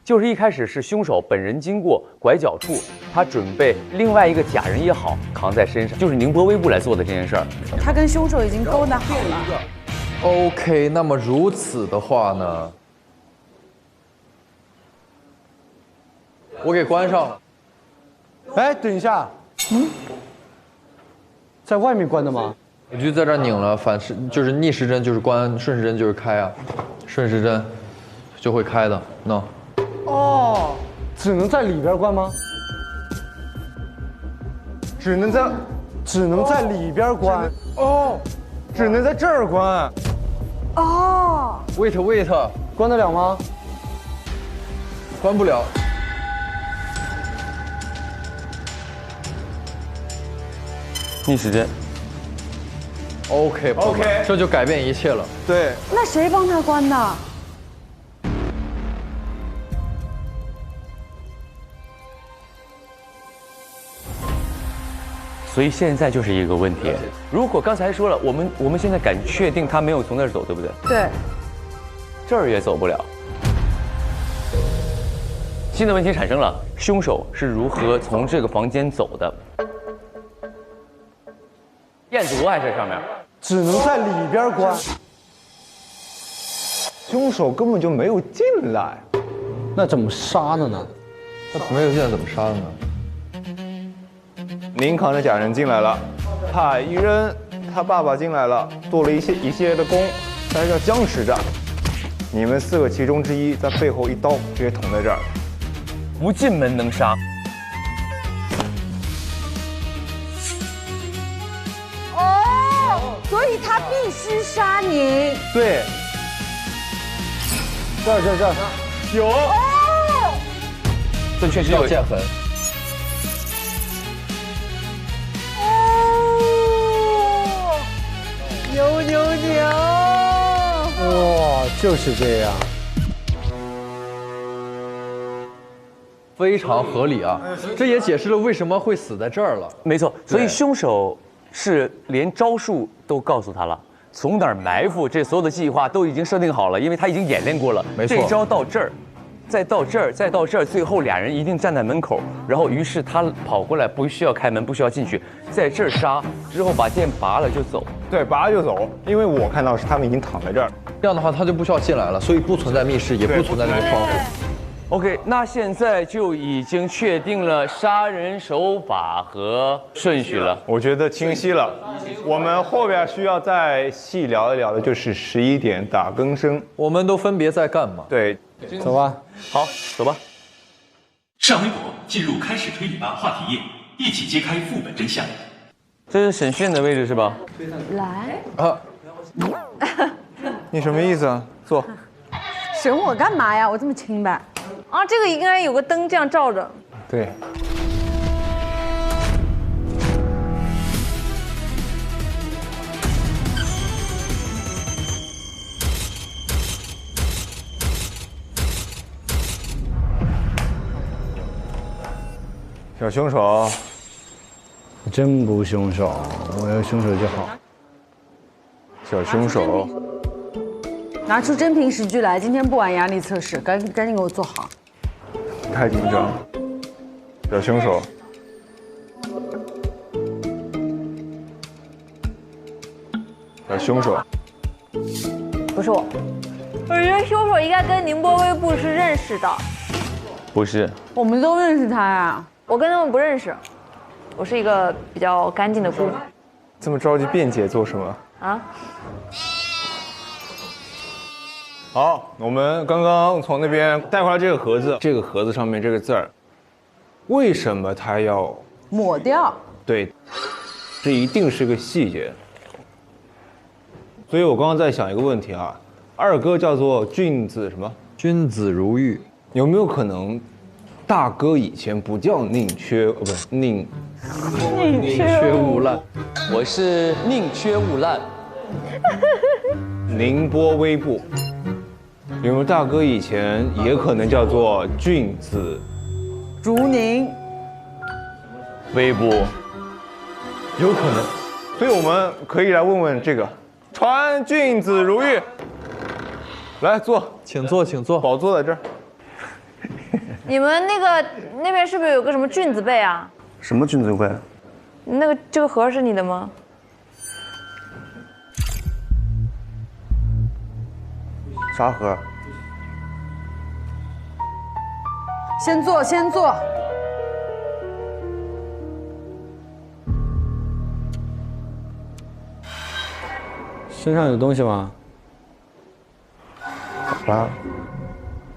就是一开始是凶手本人经过拐角处，他准备另外一个假人也好扛在身上，就是宁波微步来做的这件事儿。他跟凶手已经勾搭好了。OK， 那么如此的话呢，我给关上了。哎，等一下，在外面关的吗？我就在这儿拧了，就是逆时针就是关，顺时针就是开啊，顺时针就会开的。No。哦，只能在里边关吗？只能在里边关。哦，只能在这儿关。哦。Wait， 关得了吗？关不了。逆时针。OK， 这就改变一切了。对。那谁帮他关的？所以现在就是一个问题，如果刚才说了，我们现在敢确定他没有从那儿走，对不对？对。这儿也走不了。新的问题产生了，凶手是如何从这个房间走的？燕子窝还在上面，只能在里边关。凶手根本就没有进来，那怎么杀的呢？他没有进来怎么杀的呢？您扛着假人进来了，啪一扔，他爸爸进来了，做了一系列的功，大家要僵持着。你们4个其中之一在背后一刀直接捅在这儿，不进门能杀。哦，所以他必须杀您。对。这儿有。哦，这确实有剑痕。牛！哇，就是这样。非常合理啊，这也解释了为什么会死在这儿了。没错，所以凶手是连招数都告诉他了，从哪儿埋伏，这所有的计划都已经设定好了，因为他已经演练过了。没错，这招到这儿，再到这儿，再到这儿，最后俩人一定站在门口，然后于是他跑过来，不需要开门，不需要进去，在这儿杀，之后把剑拔了就走。对，拔了就走，因为我看到是他们已经躺在这儿，这样的话他就不需要进来了，所以不存在密室，也不存在那个窗户。OK， 那现在就已经确定了杀人手法和顺序了。我觉得清晰了。我们后边需要再细聊一聊的就是11点打更声，我们都分别在干嘛？对，走吧。好，走吧。上微博，进入开始推理吧话题页，一起揭开副本真相。这是审讯的位置是吧？来啊，你什么意思啊？坐。审我干嘛呀？我这么清白。啊，这个应该有个灯这样照着。对。小凶手，真不凶手，我要凶手就好。小凶手，拿出真凭实据来，今天不玩压力测试，赶紧给我做好。太紧张。小凶手，小凶手，不是我。我觉得凶手应该跟宁波微步是认识的。不是。我们都认识他呀。我跟他们不认识，我是一个比较干净的姑。这么着急辩解做什么？啊？好，我们刚刚从那边带回来这个盒子，这个盒子上面这个字儿，为什么他要抹掉？对，这一定是个细节。所以我刚刚在想一个问题啊，二哥叫做君子什么？君子如玉，有没有可能？大哥以前不叫宁缺，不是宁缺毋滥，我是宁缺毋滥。宁波微步，因为大哥以前也可能叫做君子如宁，微步，有可能，所以我们可以来问问这个，传君子如玉，来坐，请坐，请坐，宝座在这儿。你们那边是不是有个什么菌子贝啊？什么菌子贝？这个盒是你的吗？啥盒？先坐，先坐。身上有东西吗？好吧。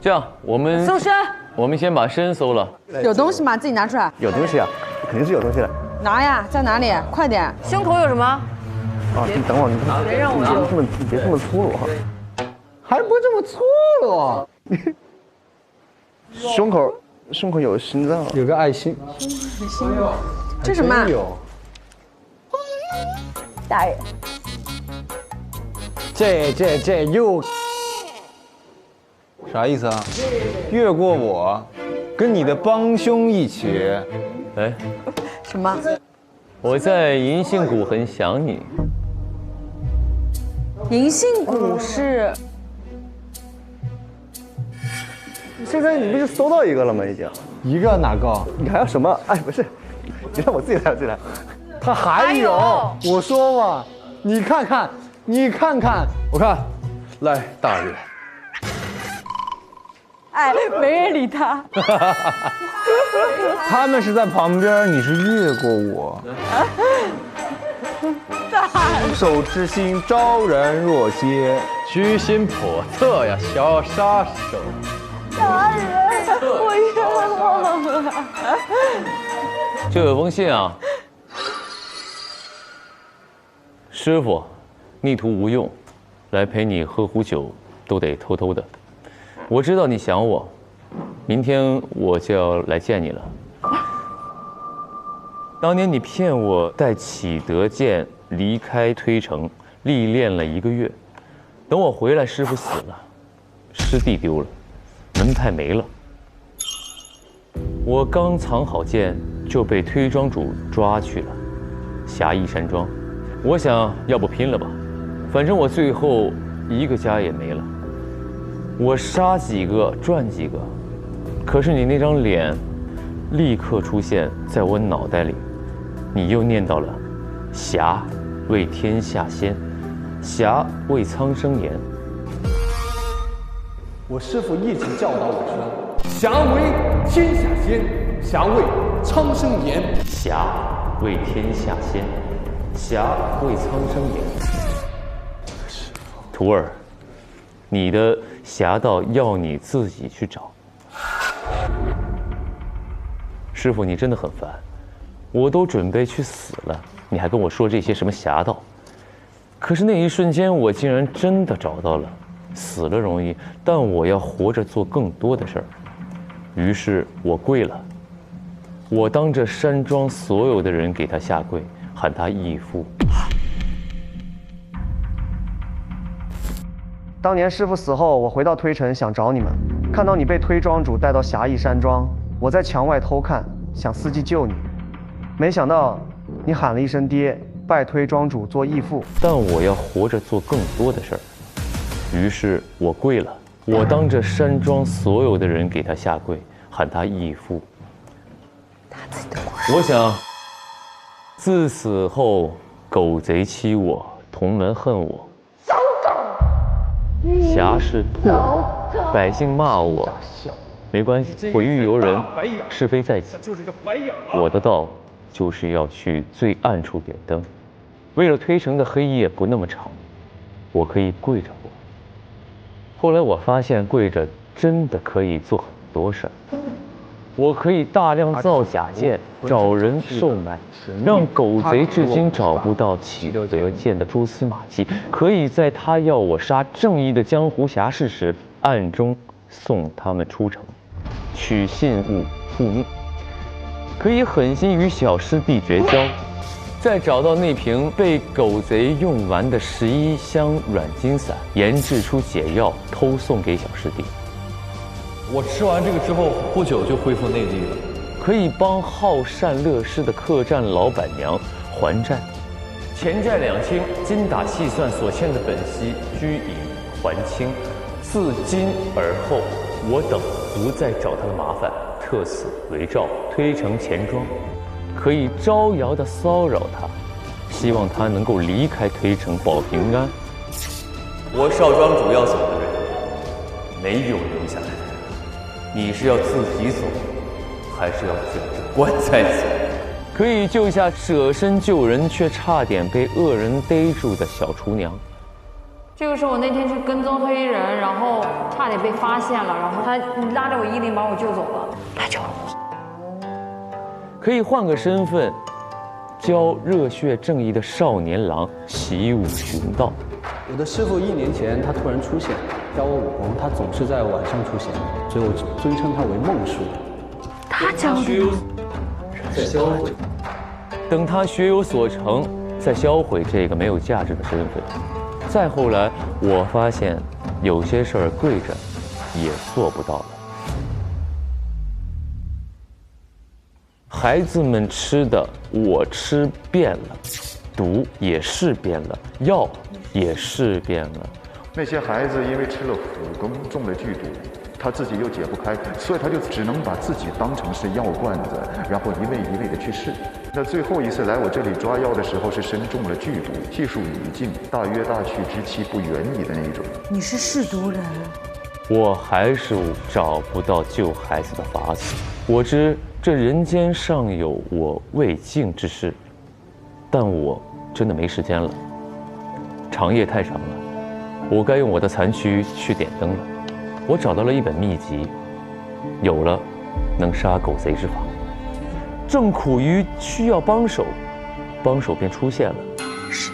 这样，我们搜身。我们先把身搜了。有东西吗？自己拿出来。有东西啊，肯定是有东西的。拿呀，在哪里？快点。胸口有什么？啊，你等会儿，别让我你别这么粗鲁哈。还不这么粗鲁？胸口有心脏，有个爱心。这什么？大人。这又。啥意思啊？越过我，跟你的帮凶一起。哎，什么？我在银杏谷很想你。银杏谷是？现在你不是搜到一个了吗？已经。一个哪个？你还要什么？哎，不是，你让我自己来，他还有，我说嘛，你看看，我看，来，大人。哎，没人理他。他们是在旁边，你是越过我。手之心昭然若揭，居心叵测呀，小杀手。大人，我冤枉了。这有封信啊，师傅，逆徒无用，来陪你喝壶酒都得偷偷的。我知道你想我，明天我就要来见你了。当年你骗我带启德剑离开推城，历练了1个月，等我回来，师傅死了，师弟丢了，门派没了。我刚藏好剑，就被推庄主抓去了侠义山庄。我想要不拼了吧，反正我最后一个家也没了。我杀几个赚几个，可是你那张脸立刻出现在我脑袋里，你又念叨了“侠为天下先，侠为苍生延”。我师父一直教导我说：“侠为天下先，侠为苍生延。”侠为天下先，侠为苍生延。徒儿，你的侠道要你自己去找。师父，你真的很烦，我都准备去死了，你还跟我说这些什么侠道？可是那一瞬间，我竟然真的找到了。死了容易，但我要活着做更多的事儿。于是我跪了，我当着山庄所有的人给他下跪，喊他义父。当年师父死后，我回到推城想找你们，看到你被推庄主带到侠义山庄，我在墙外偷看，想伺机救你，没想到你喊了一声爹，拜推庄主做义父。但我要活着做更多的事儿。于是我跪了，我当着山庄所有的人给他下跪，喊他义父。我想，自此后，狗贼欺我，同门恨我，侠是破，百姓骂我，没关系，毁誉由人，是非在己。我的道就是要去最暗处点灯，为了推城的黑夜不那么长，我可以跪着活。后来我发现跪着真的可以做很多事儿，我可以大量造假剑，找人售卖，让狗贼至今找不到启德剑的蛛丝马迹，可以在他要我杀正义的江湖侠士时，暗中送他们出城，取信物护命，可以狠心与小师弟绝交。再找到那瓶被狗贼用完的11香软筋散，研制出解药，偷送给小师弟。我吃完这个之后，不久就恢复内力了。可以帮好善乐施的客栈老板娘还债，钱债两清，精打细算所欠的本息居已还清。自今而后，我等不再找他的麻烦，特此为诏，推城钱庄。可以招摇地骚扰他，希望他能够离开推城保平安。我少庄主要走的人，没有留下来。你是要自己走，还是要卷着棺材走？可以救下舍身救人却差点被恶人逮住的小厨娘。这个是我那天去跟踪黑人，然后差点被发现了，然后他拉着我衣领把我救走了。他救了我。可以换个身份，教热血正义的少年郎习武寻道。我的师傅1年前他突然出现，教我武功，他总是在晚上出现，所以我尊称他为孟叔。他教的吗？再销毁。等他学有所成，再销毁这个没有价值的身份。再后来，我发现有些事儿跪着也做不到了。孩子们吃的我吃遍了，毒也试遍了，药也试遍了。那些孩子因为吃了虎羹中了剧毒，他自己又解不开，所以他就只能把自己当成是药罐子，然后一味一味的去试。那最后一次来我这里抓药的时候，是身中了剧毒，技术已尽，大约大去之期不远矣的那种。你是试毒人，我还是找不到救孩子的法子。我知这人间尚有我未尽之事，但我真的没时间了。长夜太长了，我该用我的残躯去点灯了。我找到了一本秘籍，有了能杀狗贼之法。正苦于需要帮手，帮手便出现了。谁？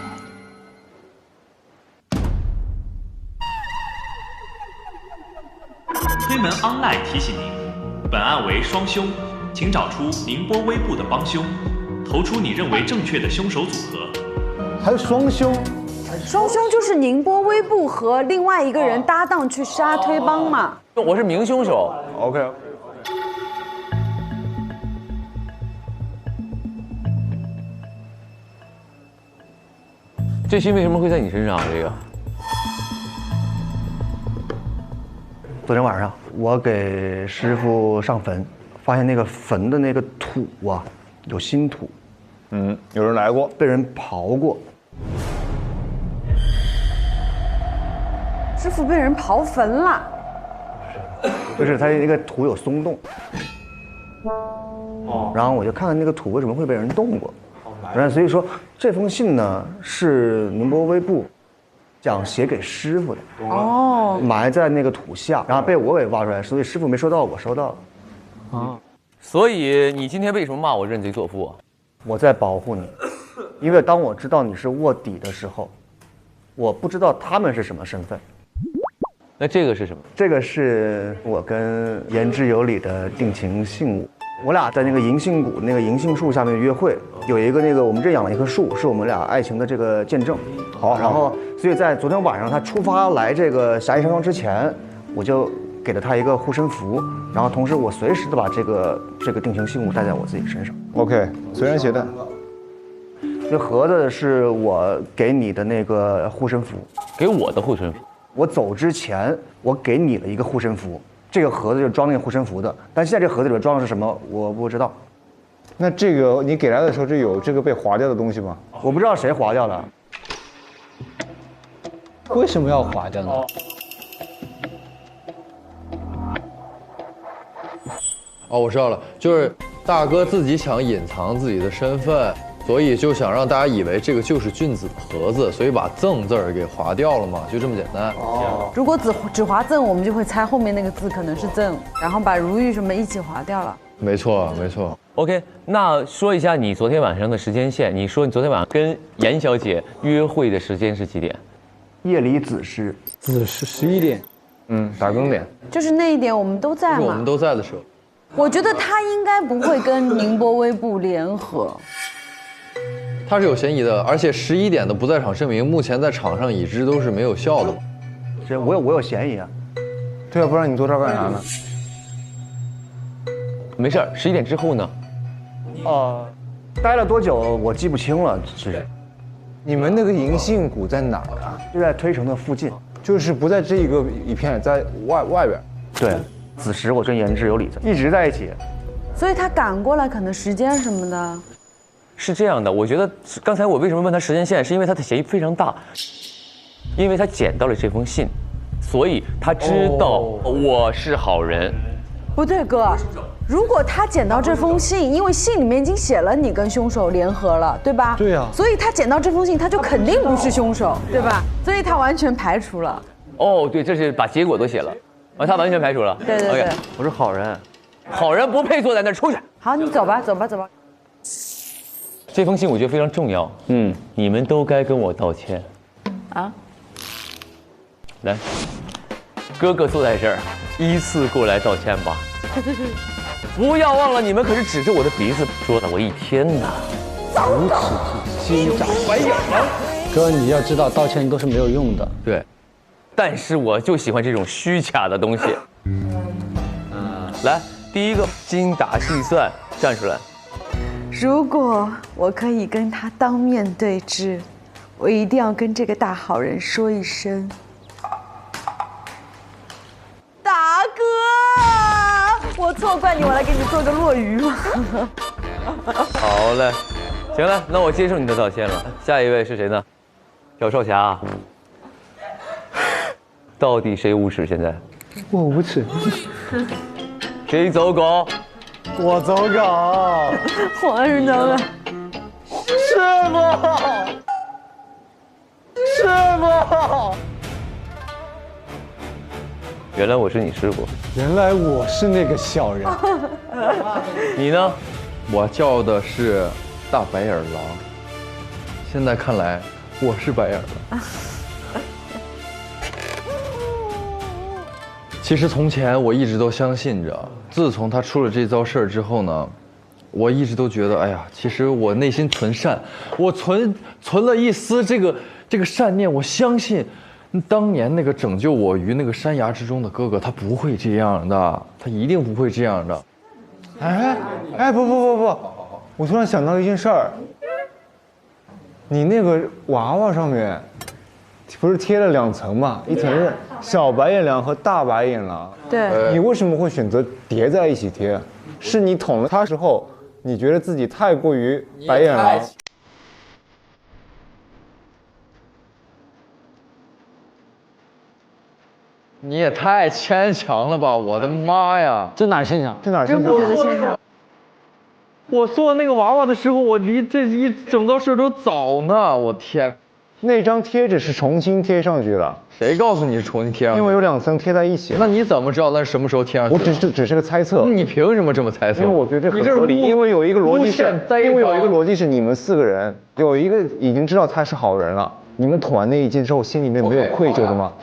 推门 online 提醒您，本案为双凶，请找出宁波微步的帮凶，投出你认为正确的凶手组合。还有双凶？双凶就是宁波微步和另外一个人搭档去杀推帮嘛。我是明凶手。OK。这心为什么会在你身上？这个？昨天晚上我给师傅上坟，发现那个坟的那个土啊，有新土。有人来过，被人刨过。师傅被人刨坟了。不是，他那个土有松动。然后我就看看那个土为什么会被人动过。然后所以说这封信呢是宁波微部讲写给师傅的。埋在那个土下，然后被我给挖出来，所以师傅没收到，我收到了。所以你今天为什么骂我认贼作父啊？我在保护你，因为当我知道你是卧底的时候，我不知道他们是什么身份。那这个是什么？这个是我跟言之有理的定情信物。我俩在那个银杏谷那个银杏树下面约会，有一个那个我们这养了一棵树，是我们俩爱情的这个见证。好，然后所以在昨天晚上他出发来这个霞夷山庄之前，我就给了他一个护身符，然后同时我随时的把这个定情信物带在我自己身上。OK， 随身携带。这盒子是我给你的那个护身符，给我的护身符。我走之前，我给你了一个护身符，这个盒子就是装那个护身符的。但现在这盒子里面装的是什么，我不知道。那这个你给来的时候，这有这个被划掉的东西吗？我不知道谁划掉了。为什么要划掉呢？哦，我知道了，就是大哥自己想隐藏自己的身份，所以就想让大家以为这个就是俊子的盒子，所以把赠字儿给划掉了嘛，就这么简单。如果只划赠，我们就会猜后面那个字可能是赠，然后把如玉什么一起划掉了。没错，没错。OK， 那说一下你昨天晚上的时间线。你说你昨天晚上跟严小姐约会的时间是几点？夜里子时11点。打更点。就是那一点我们都在嘛。我们都在的时候。我觉得他应该不会跟宁波微部联合。他是有嫌疑的，而且11点的不在场证明，目前在场上已知都是没有效的。我有嫌疑啊。对啊，不然你坐这儿干啥呢？没事儿，11点之后呢？待了多久我记不清了，是。你们那个银杏谷在哪儿啊？就在推城的附近，就是不在这一片，在外边。对，子时我跟言之有理一直在一起。所以他赶过来，可能时间什么的。是这样的，我觉得刚才我为什么问他时间线，是因为他的嫌疑非常大，因为他捡到了这封信，所以他知道我是好人。不对，哥，如果他捡到这封信，因为信里面已经写了你跟凶手联合了，对吧？对呀。所以他捡到这封信，他就肯定不是凶手，对吧？所以他完全排除了。哦，对，这是把结果都写了，他完全排除了。对对对，我是好人，好人不配坐在那儿，出去。好，你走吧，走吧，走吧。这封信我觉得非常重要，你们都该跟我道歉。啊？来，哥哥坐在这儿，依次过来道歉吧。不要忘了，你们可是指着我的鼻子说了我一天呢。如此心长白眼狼。哥，你要知道，道歉都是没有用的。对，但是我就喜欢这种虚假的东西。来，第一个精打细算，站出来。如果我可以跟他当面对质，我一定要跟这个大好人说一声：大哥，我错怪你，我来给你做个落鱼嘛。好嘞，行了，那我接受你的道歉了。下一位是谁呢？小少侠。到底谁无耻？现在？我无耻。谁走狗？我走狗。我是能了。师傅，师傅。原来我是你师傅。原来我是那个小人。你呢？我叫的是大白眼狼。现在看来，我是白眼狼。其实从前我一直都相信着，自从他出了这遭事儿之后呢，我一直都觉得，哎呀，其实我内心存善，我存了一丝这个善念，我相信，当年那个拯救我于那个山崖之中的哥哥，他不会这样的，他一定不会这样的。哎，不，我突然想到一件事儿，你那个娃娃上面不是贴了2层嘛？一层是小白眼狼和大白眼狼。对。你为什么会选择叠在一起贴？是你捅了他之后，你觉得自己太过于白眼狼？你也太牵强了吧！我的妈呀，这哪牵强？这哪真不觉得牵强。我做那个娃娃的时候，我离这一整道事都早呢。我天，那张贴纸是重新贴上去的。谁告诉你是重新贴上去？因为有2层贴在一起。那你怎么知道那是什么时候贴上去？我只是个猜测。你凭什么这么猜测？因为我觉得这很合理。因为有一个逻辑是，你们4个人有一个已经知道他是好人了，你们捅完那一击之后，心里面没有愧疚的吗？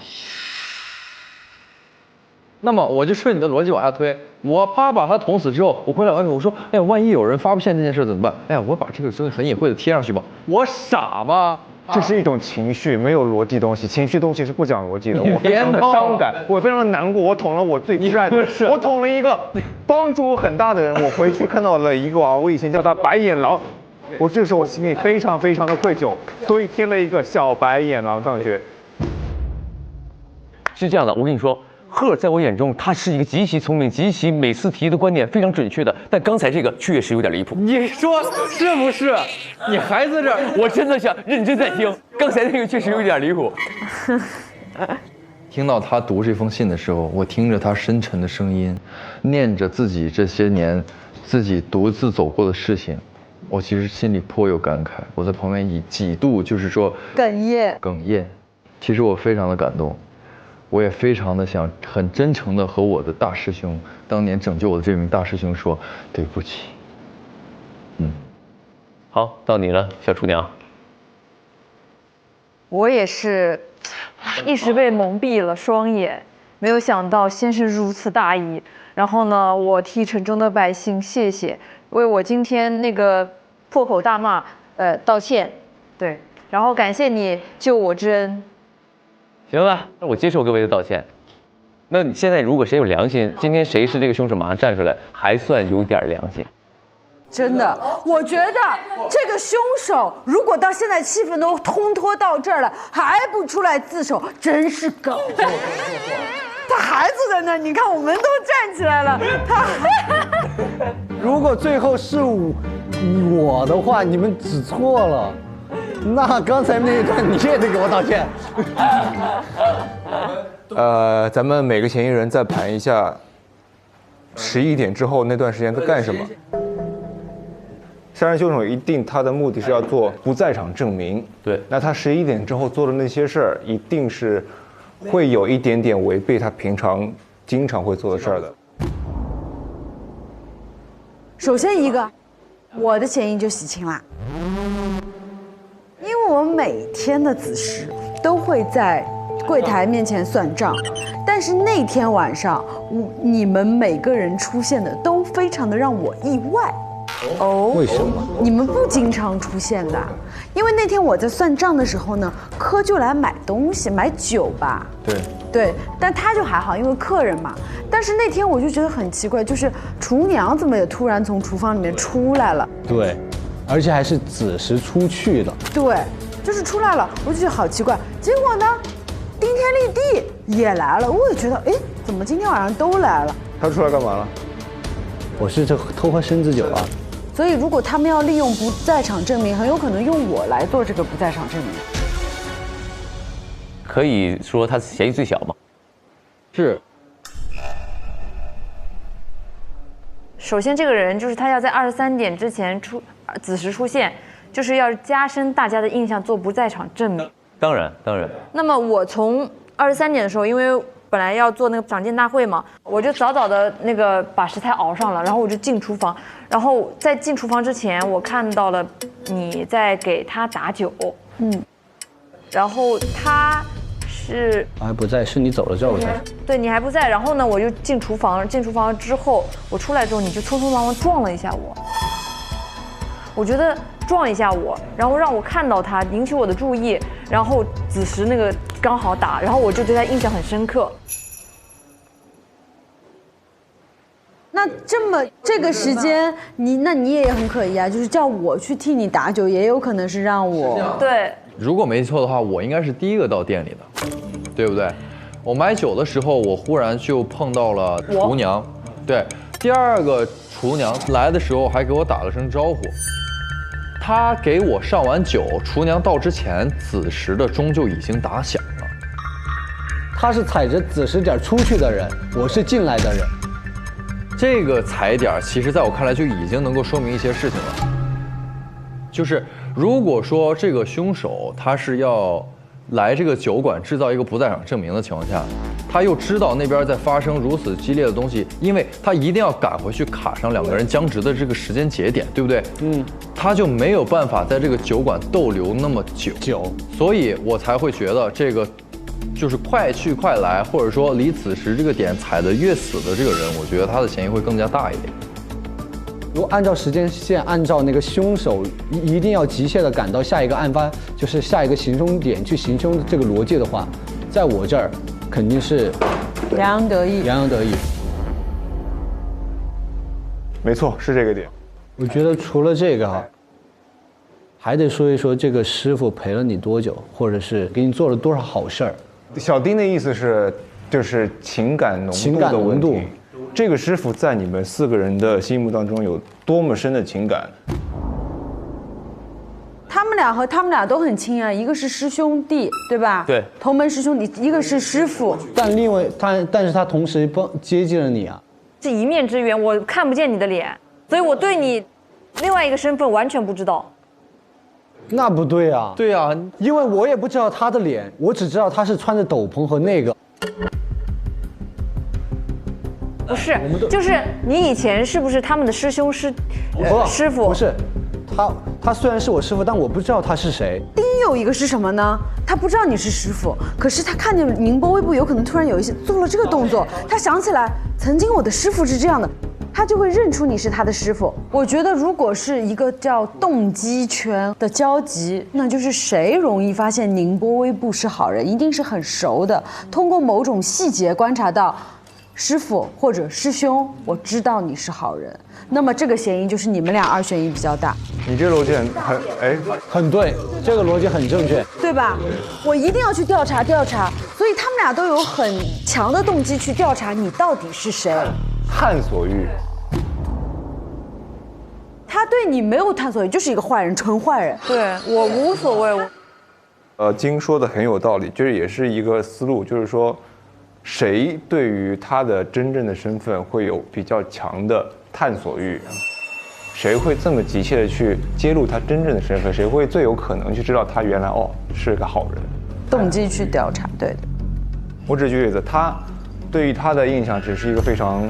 那么我就顺你的逻辑往下推，我啪把他捅死之后，我回来我说，哎，万一有人发不现这件事怎么办？哎呀，我把这个东西很隐晦的贴上去吧。我傻吗？这是一种情绪，没有逻辑东西，情绪东西是不讲逻辑的。我非常的伤感，我非常的难过，我捅了我最挚爱的，我捅了一个帮助我很大的人，我回去看到了一个娃娃，我以前叫他白眼狼，我这个时候我心里非常非常的愧疚，所以贴了一个小白眼狼上去。是这样的，我跟你说。赫在我眼中，他是一个极其聪明、极其每次提的观点非常准确的，但刚才这个确实有点离谱。你说是不是？你还在这儿？我真的想认真在听。刚才那个确实有点离谱。听到他读这封信的时候，我听着他深沉的声音，念着自己这些年自己独自走过的事情，我其实心里颇有感慨。我在旁边几度就是说哽咽。其实我非常的感动。我也非常的想很真诚的和我的大师兄，当年拯救我的这名大师兄说对不起。好，到你了，小厨娘。我也是一时被蒙蔽了双眼，没有想到先生如此大义。然后呢，我替城中的百姓谢谢，为我今天那个破口大骂道歉。对，然后感谢你救我之恩。行吧，那我接受各位的道歉。那你现在如果谁有良心，今天谁是这个凶手，马上站出来，还算有点良心。真的，我觉得这个凶手如果到现在气氛都烘托到这儿了，还不出来自首，真是狗。他还坐在那儿，你看我们都站起来了，他如果最后是我的话，你们指错了。那刚才那一段你也得给我道歉。咱们每个嫌疑人再盘一下，11点之后那段时间在干什么？杀人凶手一定他的目的是要做不在场证明。对，那他11点之后做的那些事儿，一定是会有一点点违背他平常经常会做的事儿的。首先一个，我的嫌疑就洗清啦。因为我每天的子时都会在柜台面前算账，但是那天晚上你们每个人出现的都非常的让我意外。哦，为什么？你们不经常出现的，因为那天我在算账的时候呢，柯就来买东西，买酒吧。对，但他就还好，因为客人嘛。但是那天我就觉得很奇怪，就是厨娘怎么也突然从厨房里面出来了。对。而且还是子时出去的，对，就是出来了，我就觉得好奇怪。结果呢，丁天立地也来了，我也觉得，哎，怎么今天晚上都来了？他出来干嘛了？我是这偷喝生子酒啊。所以如果他们要利用不在场证明，很有可能用我来做这个不在场证明。可以说他嫌疑最小吗？是。首先，这个人就是他要在23点之前子时出现，就是要加深大家的印象，做不在场证明。当然。那么我从23点的时候，因为本来要做那个党建大会嘛，我就早早的那个把食材熬上了，然后我就进厨房。然后在进厨房之前，我看到了你在给他打酒，然后他是还不在，是你走了之后我才。对，你还不在，然后呢，我就进厨房之后，我出来之后，你就匆匆忙忙撞了一下我。我觉得撞了一下我，然后让我看到他，引起我的注意，然后子时那个刚好打，然后我就对他印象很深刻。那这个时间，你也很可疑啊，就是叫我去替你打酒，也有可能是让我对。如果没错的话，我应该是第一个到店里的，对不对？我买酒的时候，我忽然就碰到了厨娘，对，第二个厨娘来的时候还给我打了声招呼。她给我上完酒，厨娘到之前，子时的钟就已经打响了。他是踩着子时点出去的人，我是进来的人。这个踩点，其实在我看来就已经能够说明一些事情了。就是如果说这个凶手他是要来这个酒馆制造一个不在场证明的情况下，他又知道那边在发生如此激烈的东西，因为他一定要赶回去卡上两个人僵直的这个时间节点，对不对？他就没有办法在这个酒馆逗留那么久，所以我才会觉得这个就是快去快来，或者说离此时这个点踩得越死的这个人，我觉得他的嫌疑会更加大一点。如果按照时间线，按照那个凶手一定要急切的赶到下一个案发，就是下一个行凶点去行凶的这个逻辑的话，在我这儿肯定是洋洋得意。洋洋得意，没错，是这个点。我觉得除了这个还得说一说这个师傅陪了你多久，或者是给你做了多少好事儿。小丁的意思是，就是情感浓度的问题。这个师傅在你们4个人的心目当中有多么深的情感？他们俩都很亲啊，一个是师兄弟，对吧？对，同门师兄弟，一个是师傅。但是他同时接近了你啊。是一面之缘，我看不见你的脸，所以我对你另外一个身份完全不知道。那不对啊。对啊，因为我也不知道他的脸，我只知道他是穿着斗篷和那个。不是，就是你以前是不是他们的师兄师傅？不是，他虽然是我师傅，但我不知道他是谁。丁有一个是什么呢？他不知道你是师傅，可是他看见宁波微步有可能突然有一些做了这个动作，他想起来曾经我的师傅是这样的，他就会认出你是他的师傅。我觉得如果是一个叫动机圈的交集，那就是谁容易发现宁波微步是好人，一定是很熟的，通过某种细节观察到。师傅或者师兄，我知道你是好人，那么这个嫌疑就是你们俩2选1比较大。你这逻辑很对，这个逻辑很正确，对吧？我一定要去调查，所以他们俩都有很强的动机去调查你到底是谁。探索欲。他对你没有探索欲，就是一个坏人，纯坏人。对我无所谓。金说的很有道理，这也是一个思路，就是说。谁对于他的真正的身份会有比较强的探索欲？谁会这么急切的去揭露他真正的身份？谁会最有可能去知道他原来是个好人？动机去调查，对的。我只举例子，他对于他的印象只是一个非常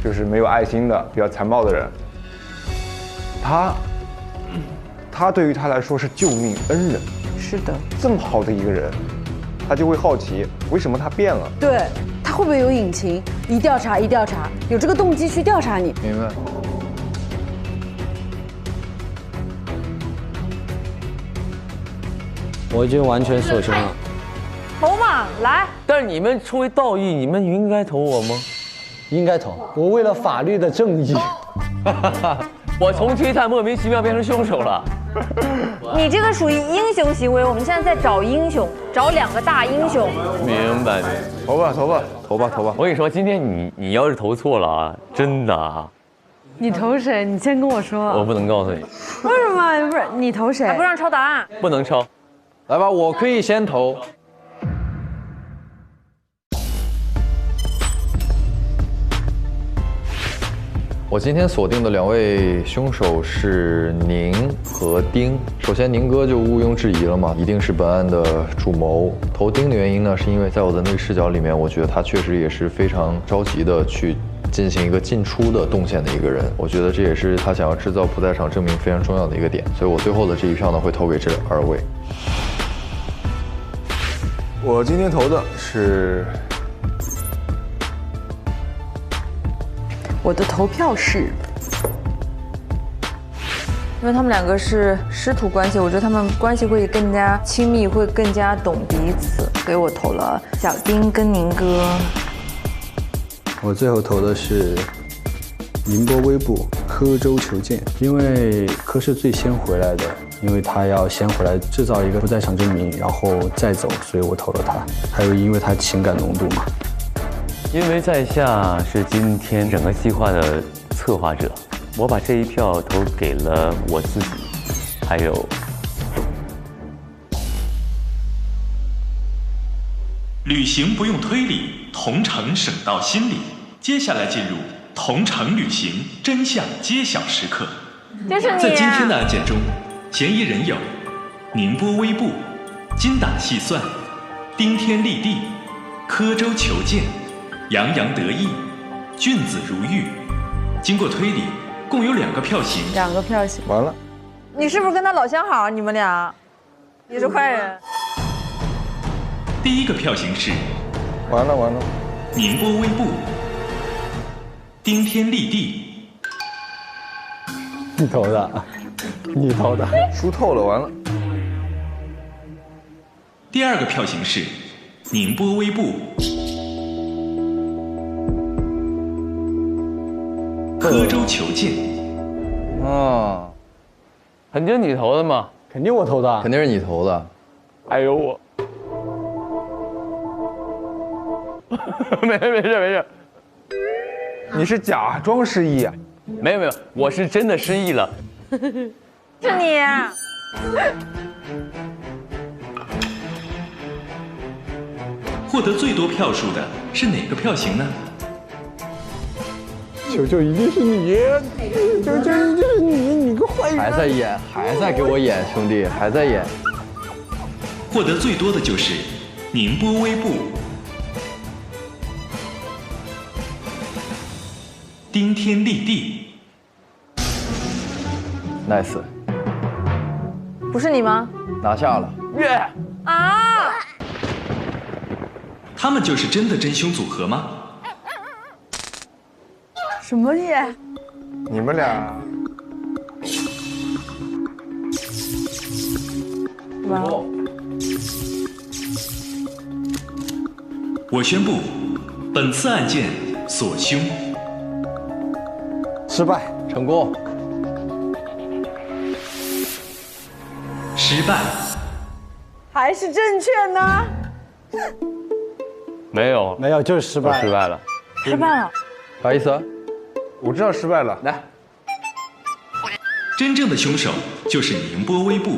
就是没有爱心的、比较残暴的人。他对于他来说是救命恩人。是的，这么好的一个人。他就会好奇，为什么他变了？对，他会不会有隐情？一调查，有这个动机去调查你。明白。我已经完全锁胸了。投嘛，来。但是你们出于道义，你们应该投我吗？应该投。我为了法律的正义。我从推探莫名其妙变成凶手了。你这个属于英雄行为，我们现在在找英雄，找2个大英雄。明白。投吧。我跟你说，今天你要是投错了啊，真的啊。你投谁？你先跟我说。我不能告诉你。为什么？不是你投谁？还不让抄答案？不能抄。来吧，我可以先投。我今天锁定的2位凶手是宁和丁。首先，宁哥就毋庸置疑了嘛，一定是本案的主谋。投丁的原因呢，是因为在我的那个视角里面，我觉得他确实也是非常着急的去进行一个进出的动线的一个人。我觉得这也是他想要制造不在场证明非常重要的一个点。所以我最后的这一票呢，会投给这2位。我今天投的是。我的投票是，因为他们2个是师徒关系，我觉得他们关系会更加亲密，会更加懂彼此，所以我投了小丁跟宁哥。我最后投的是宁波微步、柯州球剑，因为柯是最先回来的，因为他要先回来制造一个不在场证明，然后再走，所以我投了他。还有因为他情感浓度嘛。因为在下是今天整个计划的策划者，我把这一票投给了我自己，还有。旅行不用推理，同城省到心里。接下来进入同城旅行真相揭晓时刻。就是你啊！在今天的案件中，嫌疑人有宁波微步、精打细算、顶天立地、柯州求剑、洋洋得意、君子如玉。经过推理，共有2个票型。2个票型。完了。你是不是跟他老相好？你们俩，你是坏人。第1个票型是。完了。宁波微步。顶天立地，你投的，输透了，完了。第2个票型是宁波微步，柯州求剑。哦，肯定你投的嘛？肯定我投的，肯定是你投的。还有我，没事。你是假装失忆啊？没有，我是真的失忆了。是你啊。获得最多票数的是哪个票型呢？球一定是你，球一定是你个坏人！还在演，还在给我演，兄弟还在演。获得最多的就是宁波微步。顶天立地 ，nice， 不是你吗？拿下了，耶！啊！他们就是真的真凶组合吗？什么耶？你们俩，完了！我宣布，本次案件锁凶。失败，成功。失败，还是正确呢？没有，就是失败，失败了。失败了，啥意思？我知道失败了。来，真正的凶手就是宁波微步。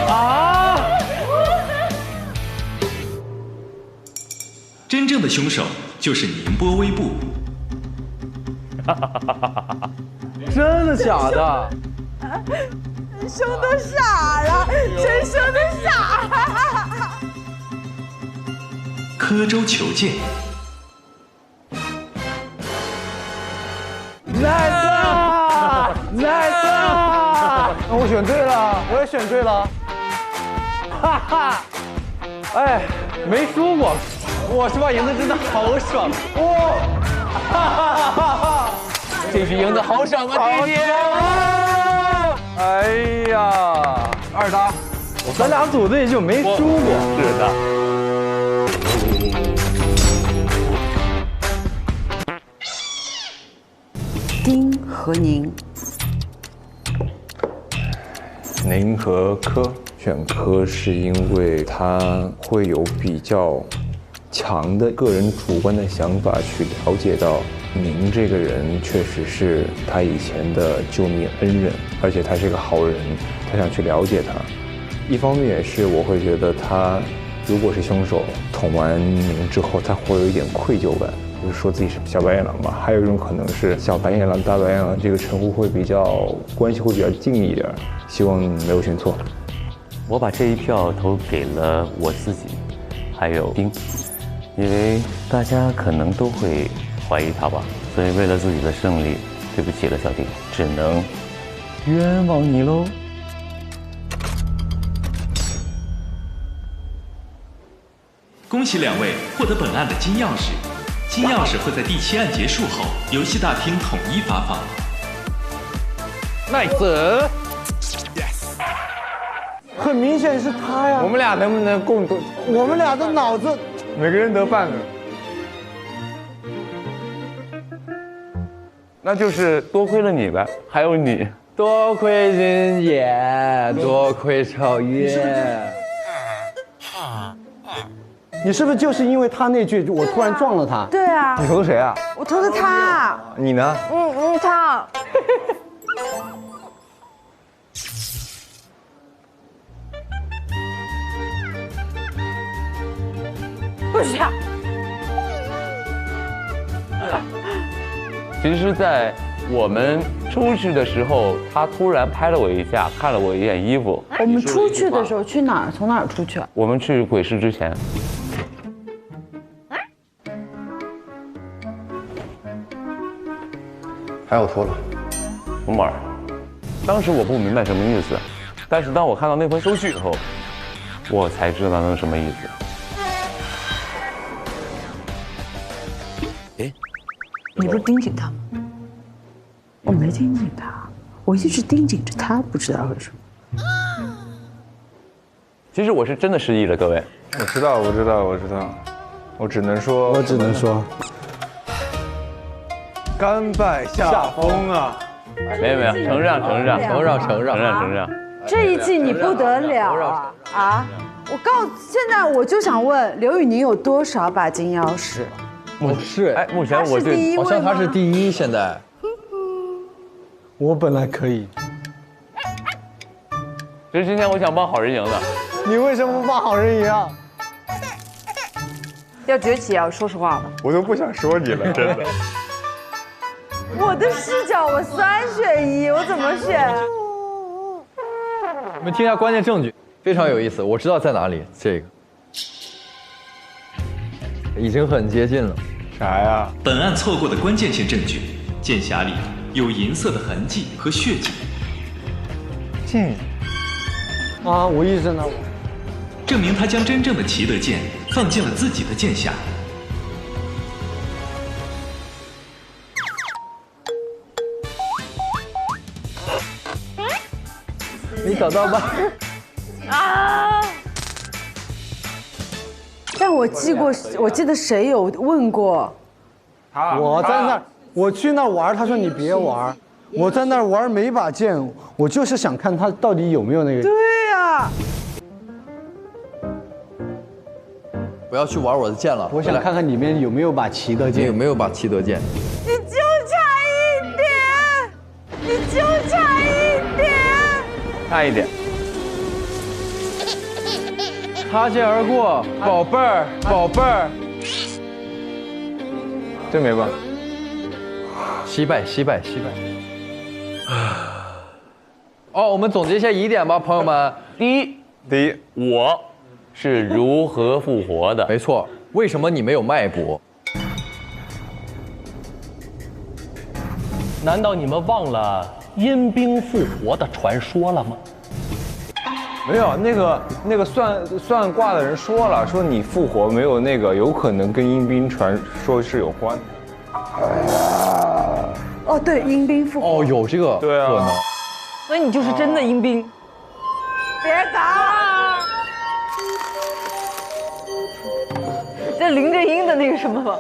啊！真正的凶手就是宁波微步。真的假的？真凶都傻了，真凶都傻了。柯州求剑。nice， 我选对了，我也选对了。哈哈，哎，没输过。我是吧，赢的真的好爽，哇！哈哈哈哈！这局赢的好爽啊，弟弟！哎呀，2打，咱俩组队就没输过。是的。丁和宁，宁和柯，选柯是因为他会有比较强的个人主观的想法去了解到宁这个人确实是他以前的救命恩人，而且他是个好人，他想去了解他。一方面也是我会觉得他如果是凶手，捅完宁之后他会有一点愧疚感，就是说自己是小白眼狼嘛。还有一种可能是小白眼狼、大白眼狼这个称呼会比较关系会比较近一点，希望没有选错。我把这一票投给了我自己，还有丁，因为大家可能都会怀疑他吧，所以为了自己的胜利，对不起了小丁，只能冤枉你喽。恭喜2位获得本案的金钥匙，金钥匙会在第7案结束后，游戏大厅统一发放。nice， 很明显是他呀。我们俩能不能共同？我们俩的脑子每个人得半个。那就是多亏了你呗，还有你。多亏君也，多亏超越。你是不是就是因为他那句我突然撞了他？对啊。你投的谁啊？我投的他。你呢？他。不是啊。其实，在我们出去的时候，他突然拍了我一下，看了我一眼衣服。我们出去的时候去哪儿？从哪儿出去？我们去鬼市之前。还有脱了，红板。当时我不明白什么意思，但是当我看到那份收据以后，我才知道那是什么意思。你不是盯紧他吗？我没盯紧他，我一直盯紧着他，不知道为什么。其实我是真的失忆了，各位。我知道，我只能说，甘拜下风啊！没有，承让。这一季你不得了啊！现在我就想问刘宇宁有多少把金钥匙？目前我对好像他是第一，现在。我本来可以。其实今天我想帮好人赢的。你为什么不帮好人赢啊？要崛起啊！说实话吧，我都不想说你了，真的。我的视角，我3选1，我怎么选？你们听一下关键证据，非常有意思，我知道在哪里。这个已经很接近了。啥呀？本案错过的关键性证据，剑匣里有银色的痕迹和血迹。剑啊，我一直在那。证明他将真正的齐德剑放进了自己的剑匣。没找到吧？啊！但我记得谁有问过？我在那儿，我去那儿玩，他说你别玩。我在那儿玩每把剑，我就是想看他到底有没有那个。对呀。不要去玩我的剑了，我想看看里面有没有把齐德剑。有没有把齐德剑？你就差一点，你就差一点。差一点。擦肩而过，宝贝儿，宝贝儿。真没吧？惜败。哦，我们总结一下疑点吧，朋友们。第一，我是如何复活的？没错。为什么你没有脉搏？难道你们忘了阴兵复活的传说了吗？没有，那个算卦的人说了，说你复活没有有可能跟阴兵传说是有关的。哦，对，阴兵复活。哦，有这个可能。所以你就是真的阴兵。别搞了！这林正英的那个什么吧。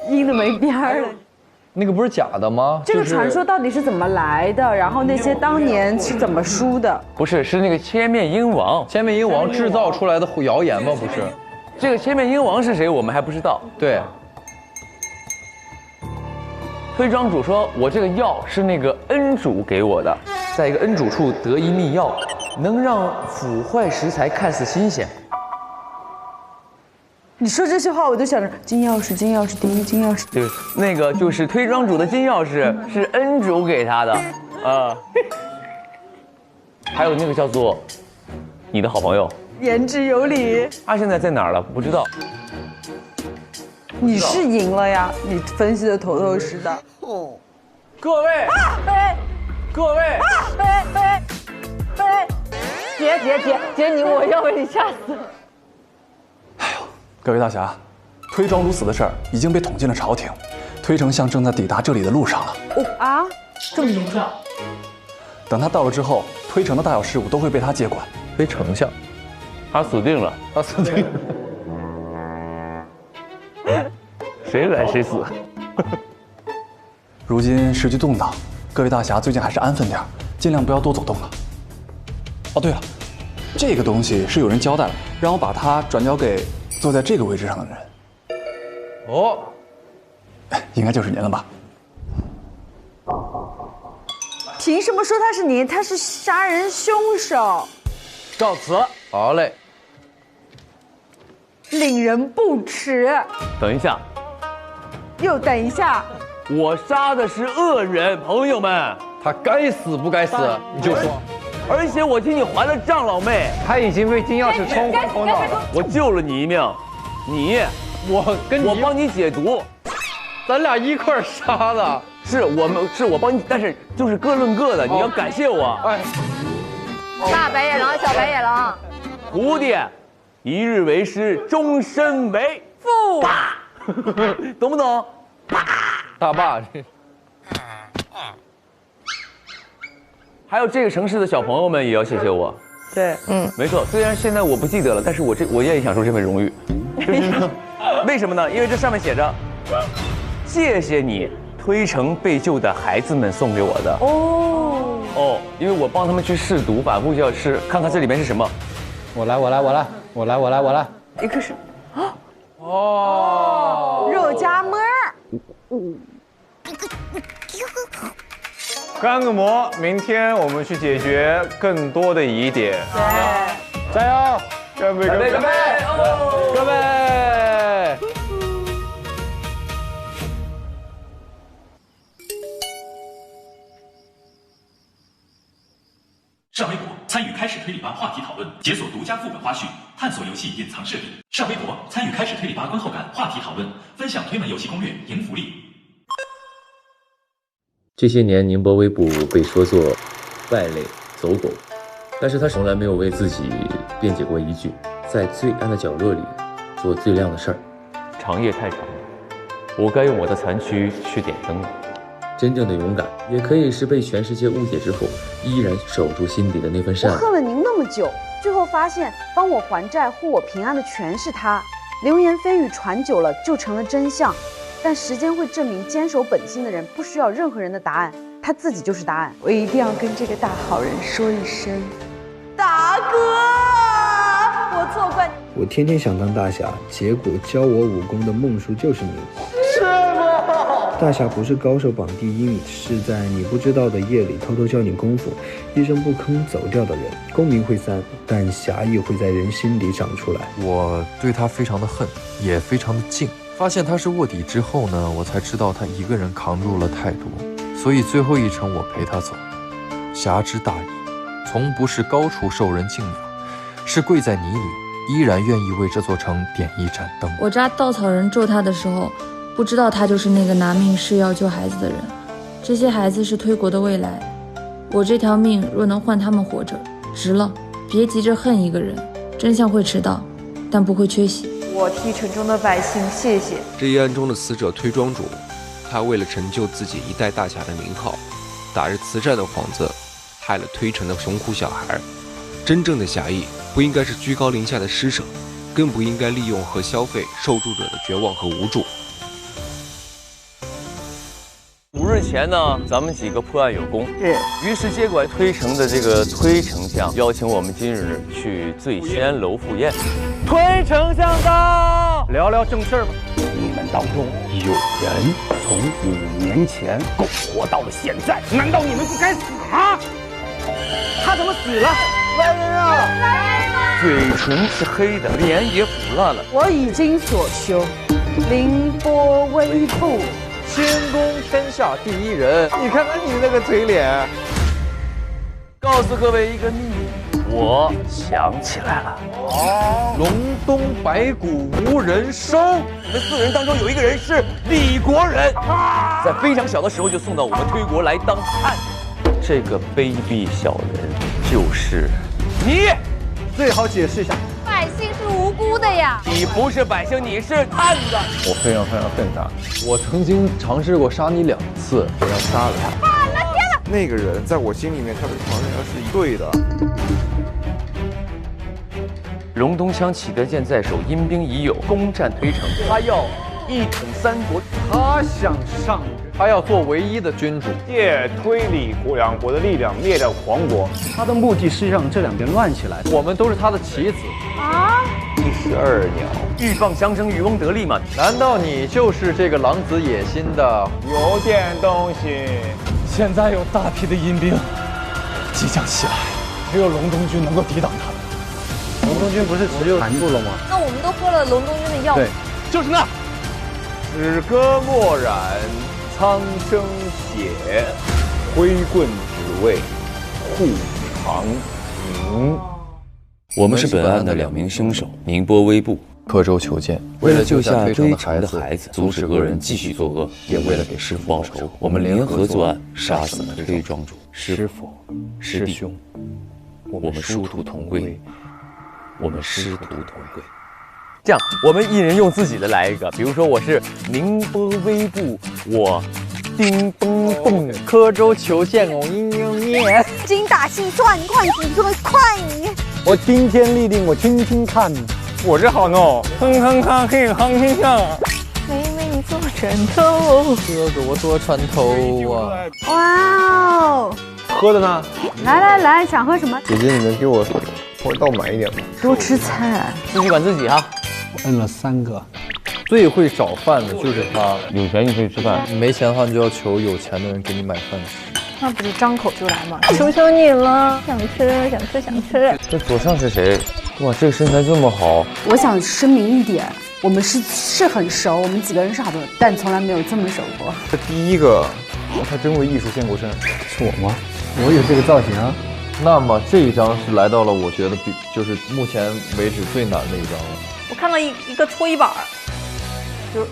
阴的没边儿了。那个不是假的吗？这个传说到底是怎么来的？然后那些当年是怎么输的？不是，是那个千面鹰王制造出来的谣言吗？不是，这个千面鹰王是谁？我们还不知道。对。推庄主说，我这个药是那个恩主给我的，在一个恩主处得一秘药，能让腐坏食材看似新鲜。你说这些话，我就想着金钥匙第一，金钥匙。对，那个就是推庄主的金钥匙是恩主给他的，还有那个叫做你的好朋友，言之有理。他现在在哪儿了？不知道。你是赢了呀，你分析的头头是道。哦，各位，各位，姐，你我要被你吓死。各位大侠，推庄主死的事儿已经被捅进了朝廷，推丞相正在抵达这里的路上了。啊，这么严重？等他到了之后，推城的大小事务都会被他接管。推丞相，他死定了，他死定了。谁来谁死。如今时局动荡，各位大侠最近还是安分点，尽量不要多走动了。哦，对了，这个东西是有人交代了，让我把它转交给坐在这个位置上的人。哦，应该就是您了吧？凭什么说他是你？他是杀人凶手。告辞。好嘞。令人不齿。等一下。又等一下。我杀的是恶人，朋友们。他该死不该死，你就说。而且我替你还了账，老妹。他已经为金钥匙冲昏头脑了。我救了你一命，我帮你解毒，咱俩一块儿杀的。是我帮你，但是就是各论各的，你要感谢我。哎，大白眼狼，小白眼狼，徒弟，一日为师，终身为父，懂不懂？大爸，还有这个城市的小朋友们也要谢谢我。对，没错。虽然现在我不记得了，但是我愿意享受这份荣誉。为什么呢？因为这上面写着，谢谢你。推城被救的孩子们送给我的哦，因为我帮他们去试毒，反复就要吃，看看这里面是什么。我来，一个是肉夹馍。干个馍，明天我们去解决更多的疑点。对，加油！干杯！干杯！干杯！干杯！上微博参与开始推理吧话题讨论，解锁独家副本花絮，探索游戏隐藏设定。上微博参与开始推理吧观后感话题讨论，分享推门游戏攻略，赢福利。这些年，宁波微步被说作败类走狗，但是他从来没有为自己辩解过一句，在最暗的角落里做最亮的事儿。长夜太长了，我该用我的残躯去点灯了。真正的勇敢，也可以是被全世界误解之后，依然守住心底的那份善良。我恨了您那么久，最后发现帮我还债、护我平安的全是他。流言蜚语传久了，就成了真相。但时间会证明，坚守本心的人不需要任何人的答案，他自己就是答案。我一定要跟这个大好人说一声，大哥，我错怪你。我天天想当大侠，结果教我武功的孟叔就是你。是吗？大侠不是高手榜第1，是在你不知道的夜里偷偷教你功夫，一声不吭走掉的人。功名会散，但侠义会在人心里长出来。我对他非常的恨，也非常的敬。发现他是卧底之后呢，我才知道他一个人扛住了太多，所以最后一程我陪他走。侠之大义，从不是高处受人敬仰，是跪在泥里，依然愿意为这座城点一盏灯。我扎稻草人咒他的时候，不知道他就是那个拿命誓要救孩子的人。这些孩子是推国的未来，我这条命若能换他们活着，值了。别急着恨一个人，真相会迟到，但不会缺席。我替城中的百姓谢谢。这一案中的死者推庄主，他为了成就自己一代大侠的名号，打着慈善的幌子，害了推城的穷苦小孩。真正的侠义不应该是居高临下的施舍，更不应该利用和消费受助者的绝望和无助。5日前呢，咱们几个破案有功，于是接管推城的这个推丞相邀请我们今日去醉仙楼赴宴。推丞相到，聊聊正事儿吧。你们当中有人从5年前苟活到了现在，难道你们不该死吗？他怎么死了？来人啊！来人啊！嘴唇是黑的，脸也腐烂了。我已经所修，凌波微步。谦恭天下第一人，你看看你那个嘴脸。告诉各位一个秘密，我想起来了。隆冬白骨无人收。我们4人当中有一个人是李国人，在非常小的时候就送到我们推国来当探子。这个卑鄙小人就是你，最好解释一下。百姓是无辜的呀！你不是百姓，你是探子。我非常非常恨他。我曾经尝试过杀你2次，我要杀了他。完了，天了！那个人在我心里面，他跟黄日瑶是一对的。隆冬枪，启德舰在手，阴兵已有，攻占推城。他要一统三国，他想上，他要做唯一的君主，借推理两国的力量灭掉黄国。他的目的是让这两边乱起来。我们都是他的棋子。啊！第12鸟，鹬蚌相争，渔翁得利嘛。难道你就是这个狼子野心的？有点东西。现在有大批的阴兵即将袭来，只有隆冬军能够抵挡他们。隆冬军不是只有残部了吗？那我们都喝了隆冬军的药。对，就是那。止戈墨染，苍生血，挥棍只为护长宁。我们是本案的2名凶手，宁波微部。柯州求见，为了救下推城的孩子，阻止恶人继续作恶，也为了给师傅报仇，我们联合作案，杀死了推庄主。师傅，师兄，我们殊途同归，我们师徒同归。这样，我们一人用自己的来一个，比如说我是宁波微部，我叮咚咚，柯州求见我耶，精打细算，快你这么快你！我顶天立地，我听听看。我这好弄，哼哼哼嘿哼嘿哼。妹妹你做枕头，哥哥我做船头啊！哇哦！喝的呢？来，想喝什么？姐姐，你能给我倒满一点吗？多吃菜，自己管自己哈。摁了3个。最会找饭的就是他，有钱就可以吃饭，没钱的话你就要求有钱的人给你买饭吃。那不是张口就来吗？求求你了，想吃。这左上是谁？哇，这个身材这么好。我想声明一点，我们是很熟，我们几个人是好朋友，但从来没有这么熟过。这第一个，他真为艺术献过身。是我吗？我有这个造型啊。那么这一张是来到了我觉得就是目前为止最难的一张了。我看到一个搓衣板，就。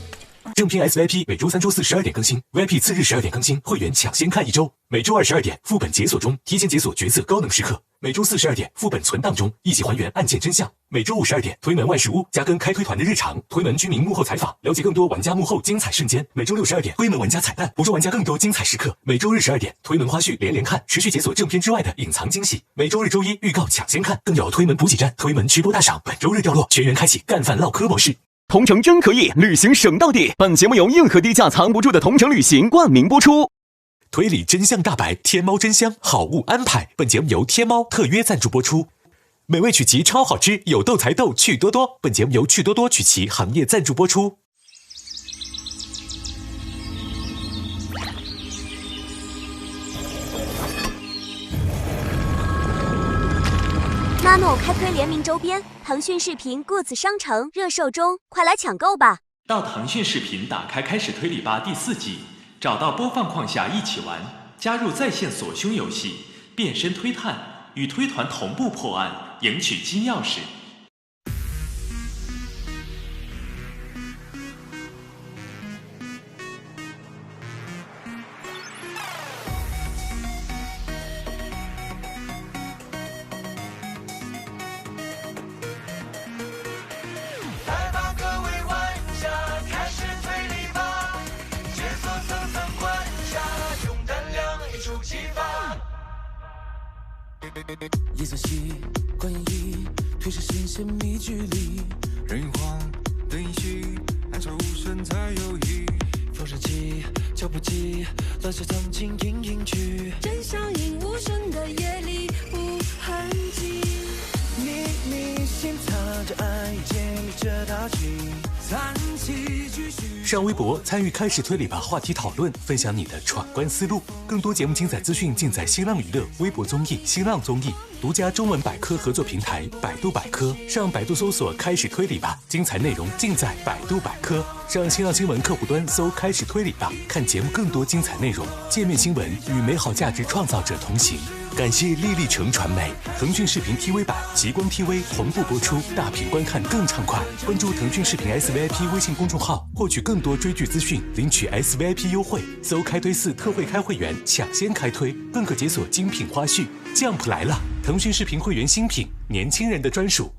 正片 SVIP 每周3、周4 12点更新 ，VIP 次日12点更新，会员抢先看1周。每周2、12点副本解锁中，提前解锁角色高能时刻。每周4、12点副本存档中，一起还原案件真相。每周5、12点推门万事屋加更开推团的日常，推门居民幕后采访，了解更多玩家幕后精彩瞬间。每周6、12点推门玩家彩蛋，捕捉玩家更多精彩时刻。每周日12点推门花絮连看，持续解锁正片之外的隐藏惊喜。每周日、周一预告抢先看，更有推门补给站、推门直播大赏。本周日掉落，全员开启干饭唠嗑模式。同城真可以，旅行省到底。本节目由硬核低价藏不住的同城旅行冠名播出。推理真相大白，天猫真香好物安排。本节目由天猫特约赞助播出。美味曲奇超好吃，有豆才豆，趣多多。本节目由趣多多曲奇行业赞助播出。Nano 开推联名周边，腾讯视频 Goods 商城热售中，快来抢购吧！到腾讯视频打开开始推理吧第4季，找到播放框下一起玩，加入在线锁凶游戏，变身推探，与推团同步破案，赢取金钥匙。夜色习惯演绎，推是新鲜密距离，人云晃的音序，暗潮无声才有意。风声起，脚步急，乱世曾经隐隐去，真相隐无声的夜里无痕迹。秘密心藏着爱，建立着大局，残气继续。上微博参与开始推理吧话题讨论，分享你的闯关思路。更多节目精彩资讯尽在新浪娱乐、微博综艺、新浪综艺独家中文百科合作平台百度百科。上百度搜索开始推理吧，精彩内容尽在百度百科。上新浪新闻客户端搜开始推理吧，看节目更多精彩内容。界面新闻与美好价值创造者同行。感谢丽丽城传媒、腾讯视频 TV 版、极光 TV 同步播出，大屏观看更畅快。关注腾讯视频 SVIP 微信公众号，获取更多追剧资讯，领取 SVIP 优惠。搜开推4特惠开会员，抢先开推，更可解锁精品花絮。Jump 来了，腾讯视频会员新品，年轻人的专属。